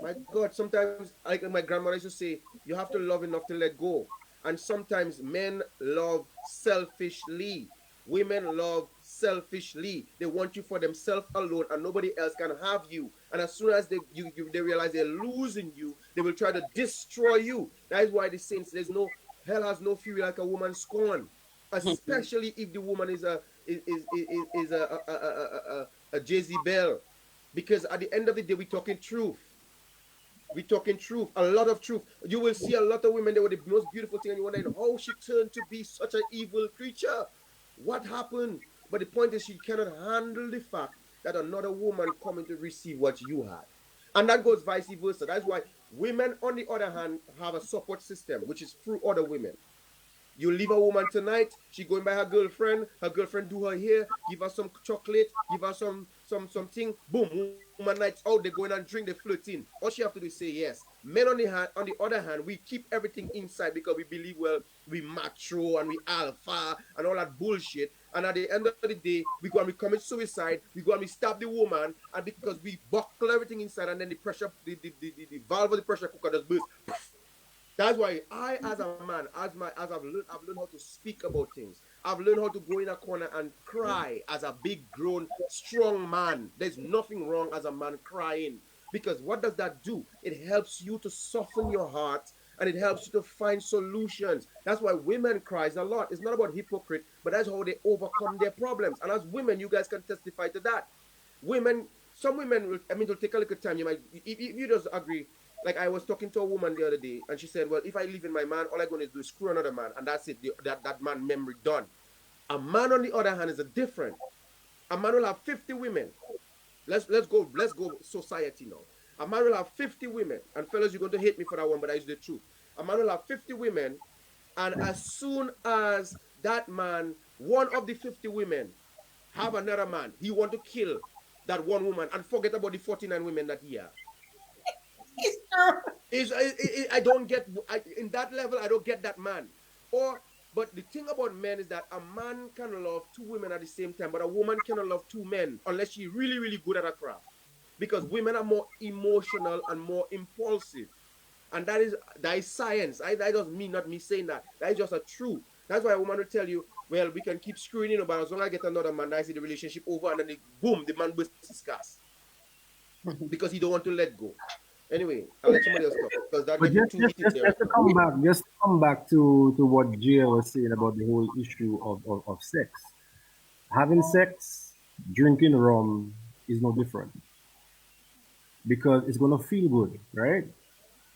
my God, sometimes, like my grandmother used to say, you have to love enough to let go. And sometimes men love selfishly. Women love selfishly. They want you for themselves alone, and nobody else can have you. And as soon as they realize they're losing you, they will try to destroy you. That is why the saints, there's no hell has no fury like a woman scorn, especially if the woman is a Jezebel. Because at the end of the day, we're talking truth. We talking truth, a lot of truth. You will see a lot of women. They were the most beautiful thing, and you wonder how she turned to be such an evil creature. What happened? But the point is, she cannot handle the fact that another woman coming to receive what you had, and that goes vice versa. That's why women, on the other hand, have a support system, which is through other women. You leave a woman tonight, she going by her girlfriend do her hair, give her some chocolate, give her something, boom, woman nights out, they go in and drink, they flirting. All she have to do is say yes. Men on the other hand, we keep everything inside because we believe, well, we macho and we alpha and all that bullshit. And at the end of the day, we go and we commit suicide, we go and we stab the woman, and because we buckle everything inside, and then the pressure, the valve of the pressure cooker just bursts. That's why I, as a man, as I've learned how to speak about things. I've learned how to go in a corner and cry as a big, grown, strong man. There's nothing wrong as a man crying, because what does that do? It helps you to soften your heart, and it helps you to find solutions. That's why women cries a lot. It's not about hypocrite, but that's how they overcome their problems. And as women, you guys can testify to that. Women, some women, will, I mean, it'll take a little time. You might, if you just agree, like I was talking to a woman the other day, and she said, "Well, if I leave in my man, all I'm going to do is screw another man, and that's it. That man memory done." A man, on the other hand, is a different. A man will have 50 women. Let's go society now. A man will have 50 women, and fellas, you're going to hate me for that one, but that is the truth. A man will have 50 women, and as soon as that man, one of the 50 women, have another man, he want to kill that one woman and forget about the 49 women that he have. It's true. I don't get in that level. I don't get that man. Or but the thing about men is that a man can love two women at the same time, but a woman cannot love two men unless she's really really good at her craft. Because women are more emotional and more impulsive, and that is science. That doesn't mean not me saying that. That is just a truth. That's why a woman will tell you, well, we can keep screwing in, but as long as I get another man, I see the relationship over, and then boom, the man bursts his gas because he don't want to let go. Anyway, I'll let somebody else talk because that But getting too heated there right now. just to come back to what Jay was saying about the whole issue of sex. Having sex, drinking rum is no different because it's gonna feel good, right?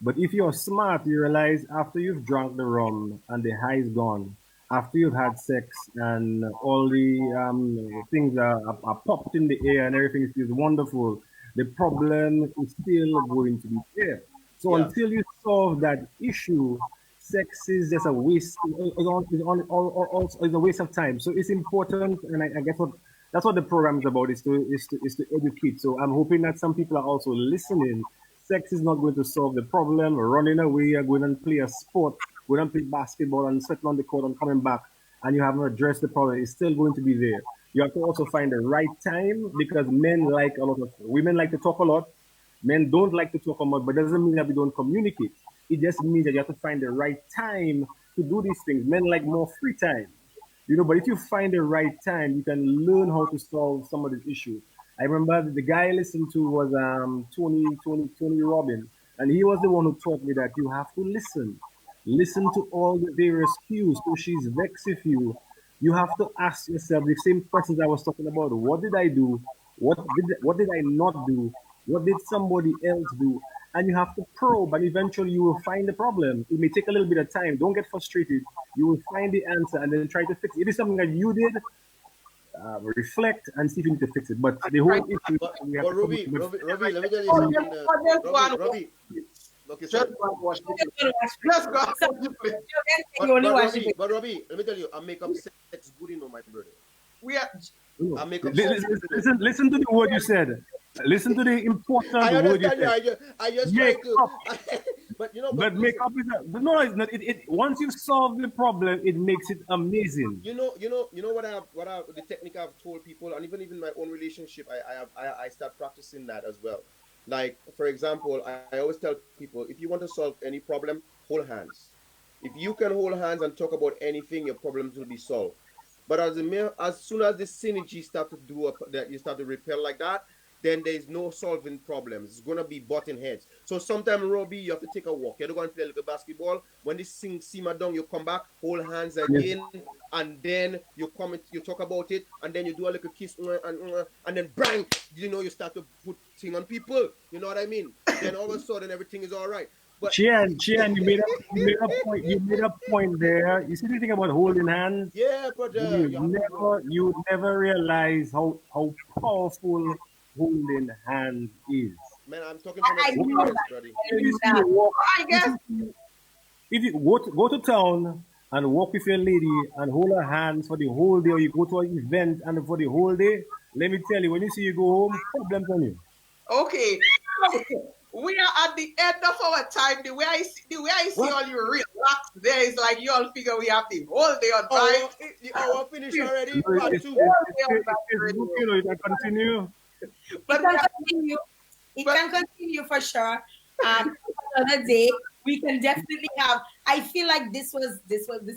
But if you're smart, you realize after you've drunk the rum and the high is gone, after you've had sex and all the things are popped in the air and everything feels wonderful, the problem is still going to be there. So Yeah. until you solve that issue, sex is just a waste. Also is a waste of time. So it's important, and I guess that's what the program is about is to educate. So I'm hoping that some people are also listening. Sex is not going to solve the problem. Running away, going and play a sport, going and play basketball and sitting on the court and coming back, and you haven't addressed the problem. It's still going to be there. You have to also find the right time because men like a lot of women like to talk a lot. Men don't like to talk much, but doesn't mean that we don't communicate. It just means that you have to find the right time to do these things. Men like more free time. But if you find the right time, you can learn how to solve some of these issues. I remember the guy I listened to was Tony Robin, and he was the one who taught me that you have to listen. Listen to all the various cues. So she's vexed with you. You have to ask yourself the same questions I was talking about. What did I do? What did I not do? What did somebody else do? And you have to probe, and eventually you will find the problem. It may take a little bit of time. Don't get frustrated. You will find the answer and then try to fix it. It is something that you did. Reflect and see if you need to fix it. But the whole issue But, we have but to Ruby, come with. Ruby, let me tell you something. Ruby. Okay, Just sorry. go and watch it. Just Go and watch it. But Robbie, let me tell you, I make up sex good, my brother. We are I make up sex. Listen to the word you said. Listen to the important I word you understand you. said. I just try Make to. up. But But make up is no, it's not. Once you solve the problem, it makes it amazing. What the technique I've told people, and even my own relationship, I start practicing that as well. Like for example, I always tell people, if you want to solve any problem, hold hands. If you can hold hands and talk about anything, your problems will be solved. But as soon as the synergy start to that you start to repel like that, then there's no solving problems. It's gonna be butting heads. So sometimes, Robbie, you have to take a walk. You're going to play a little basketball. When this thing simmer down, you come back, hold hands Yes. again, and then you comment, you talk about it, and then you do a little kiss, and then bang, you start to put thing on people. You know what I mean? Then all of a sudden everything is all right. But Chian, you made a point there. You see the thing about holding hands? yeah, brother, You never realize how powerful holding hands is. man, I'm talking from I know experience, that. buddy. If you see you walk, I guess if you go to town and walk with your lady and hold her hands for the whole day, or you go to an event and for the whole day, let me tell you, when you see you go home, problems on you. okay. We are at the end of our time. The way I see all you relax there is like you all figure we have the whole day on time. The hour finished already. So Part it's, two. it's, it's good, you can continue. But It can continue. It but- can continue for sure. Another day we can definitely have. I feel like this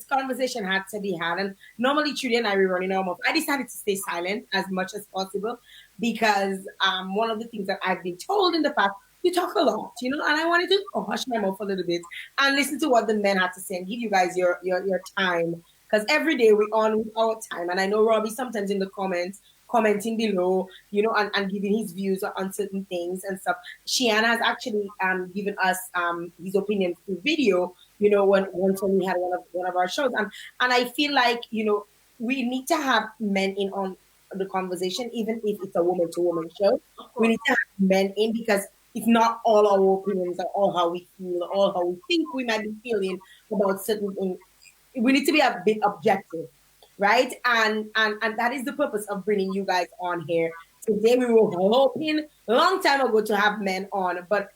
conversation had to be had, and normally Trudy and I were running our mouth. I decided to stay silent as much as possible because one of the things that I've been told in the past, you talk a lot, and I wanted to hush my mouth a little bit and listen to what the men had to say and give you guys your time, because every day we're on with our time. And I know Robbie sometimes in the commenting below, and giving his views on certain things and stuff. Shihan has actually given us his opinion through video, when we had one of our shows. And I feel like, we need to have men in on the conversation, even if it's a woman to woman show. We need to have men in because it's not all our opinions or all how we feel, all how we think we might be feeling about certain things. We need to be a bit objective, right? And that is the purpose of bringing you guys on here today. We were hoping a long time ago to have men on, but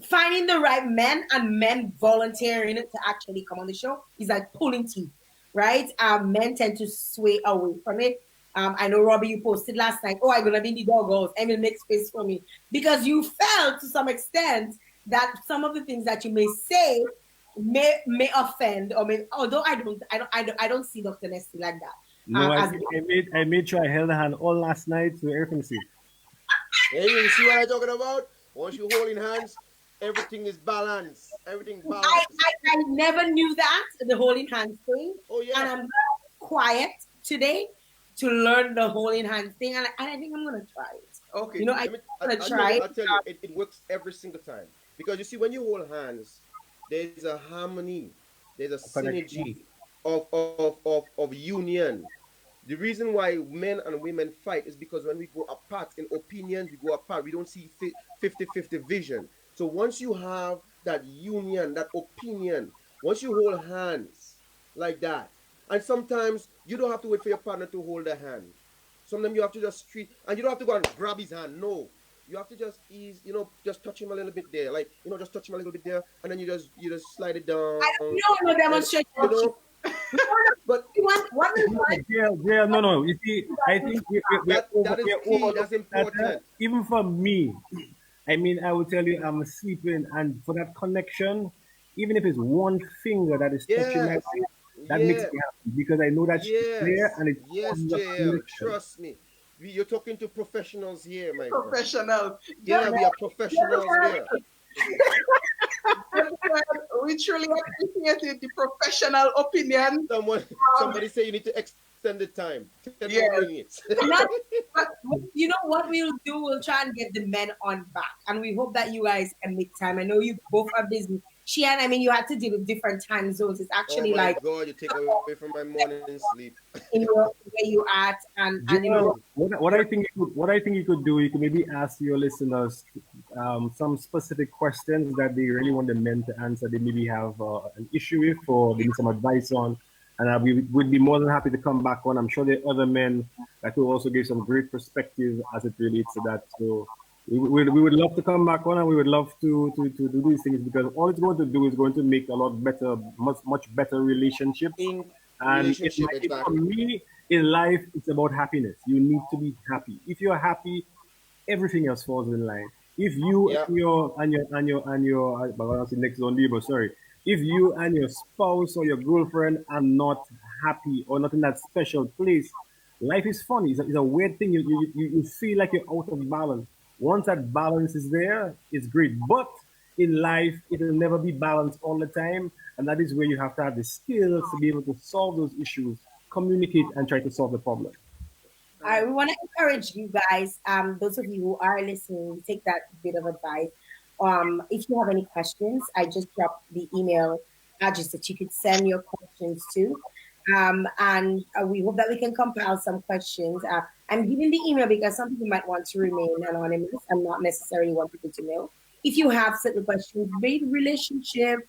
finding the right men and men volunteering to actually come on the show is like pulling teeth, right? Men tend to sway away from it. I know, Robbie, you posted last night, I'm going to be in the doghouse. Emil, make space for me. Because you felt to some extent that some of the things that you may say may offend, although I don't see Dr. Nesty like that. No, I made sure I held her hand all last night so everything safe. Hey, you see what I'm talking about? Once you holding hands, everything is balanced. Everything balanced. I never knew that, the holding hands thing. Oh yeah. And I'm quiet today to learn the holding hands thing, and I think I'm gonna try it. okay. I'm gonna try I'll tell you, it works every single time. Because you see, when you hold hands, there's a harmony, there's a synergy, of union. The reason why men and women fight is because when we go apart in opinions, we go apart. We don't see 50-50 vision. So once you have that union, that opinion, once you hold hands like that, and sometimes you don't have to wait for your partner to hold the hand. Sometimes you have to just treat, and you don't have to go and grab his hand. No, you have to just ease, just touch him a little bit there, like just touch him a little bit there, and then you just slide it down. I don't know no demonstration. But what yeah, no. You see, I think that is key. That's important. Even for me, I mean, I will tell you, I'm sleeping, and for that connection, even if it's one finger that is touching my face, that makes me happy because I know that she's there and it's JL, trust me. You're talking to professionals here, my friend. Professionals. Yeah, we are professionals here. We truly appreciated the professional opinion. Somebody say you need to extend the time. 10 more minutes. You know what we'll do? We'll try and get the men on back, and we hope that you guys can make time. I know you both are busy. Shihan, I mean, you had to deal with different time zones. It's actually oh my God, you take away from my morning sleep. Where you at, and what I think you could do, you could maybe ask your listeners some specific questions that they really want the men to answer. They maybe have an issue with, or they need some advice on, and we would be more than happy to come back on. I'm sure there are other men that will also give some great perspective as it relates to that. So we would love to come back on, and we would love to do these things, because all it's going to do is going to make a lot better, much better relationships. For me, in life, it's about happiness. You need to be happy. If you're happy, everything else falls in line. If you and your next door neighbor, sorry, if you and your spouse or your girlfriend are not happy or not in that special place, life is funny. It's a weird thing. You feel like you're out of balance. Once that balance is there, it's great. But in life, it will never be balanced all the time. And that is where you have to have the skills to be able to solve those issues, communicate, and try to solve the problem. We want to encourage you guys, those of you who are listening, take that bit of advice. If you have any questions, I just dropped the email address that you could send your questions to. And we hope that we can compile some questions. I'm giving the email because some people might want to remain anonymous and not necessarily want people to know. If you have certain questions, be it relationship,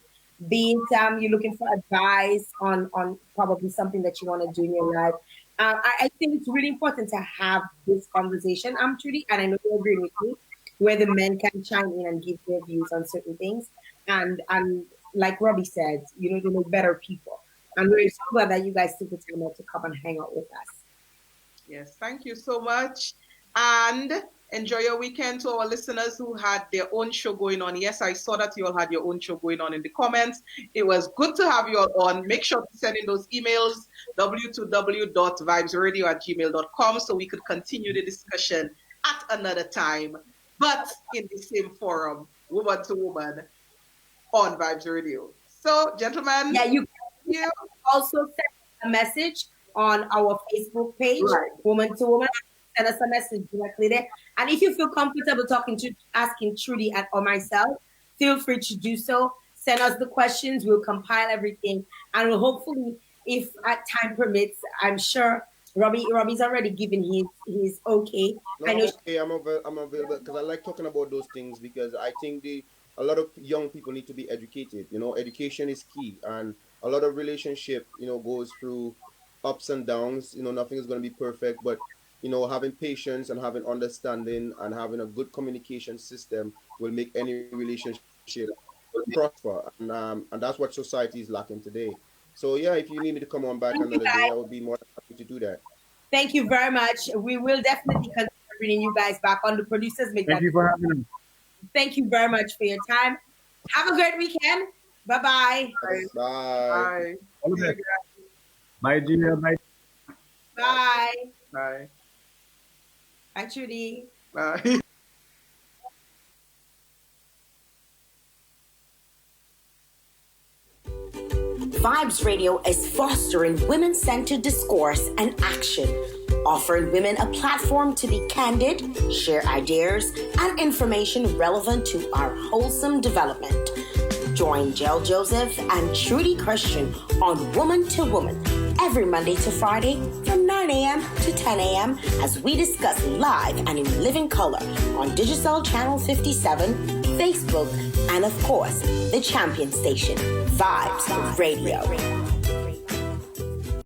be it you're looking for advice on probably something that you want to do in your life, I think it's really important to have this conversation, Trudy, and I know you agree with me, where the men can chime in and give their views on certain things. And like Robbie said, they make better people. And we're so glad that you guys took the time to come and hang out with us. Yes, thank you so much. And enjoy your weekend to our listeners who had their own show going on. Yes, I saw that you all had your own show going on in the comments. It was good to have you all on. Make sure to send in those emails, w2w.vibesradio@gmail.com, so we could continue the discussion at another time, but in the same forum, Woman to Woman on Vibes Radio. So, gentlemen. Yeah, you can also send a message on our Facebook page, Woman2Woman. Send us a message directly there. And if you feel comfortable asking Trudy or myself, feel free to do so. Send us the questions. We'll compile everything. And we'll hopefully, if time permits, I'm sure Robbie's already given his okay. No, I'm okay. I'm available because I like talking about those things, because I think a lot of young people need to be educated. Education is key, and a lot of relationship, goes through ups and downs. Nothing is going to be perfect, but having patience and having understanding and having a good communication system will make any relationship prosper, and that's what society is lacking today. So yeah, if you need me to come on back another day, I would be more happy to do that. Thank you very much. We will definitely consider bringing you guys back on. The producers make Thank you for having me. Thank you very much for your time. Have a great weekend. Bye-bye. Bye. Bye. Bye, Gina. Bye. Bye. Bye. Bye, Trudy. Bye. Vibes Radio is fostering women-centered discourse and action, offering women a platform to be candid, share ideas, and information relevant to our wholesome development. Join Jael Joseph and Trudy Christian on Woman2Woman every Monday to Friday from 9 a.m. to 10 a.m. as we discuss live and in living color on Digicel Channel 57, Facebook, and of course, the champion station, Vibes Radio.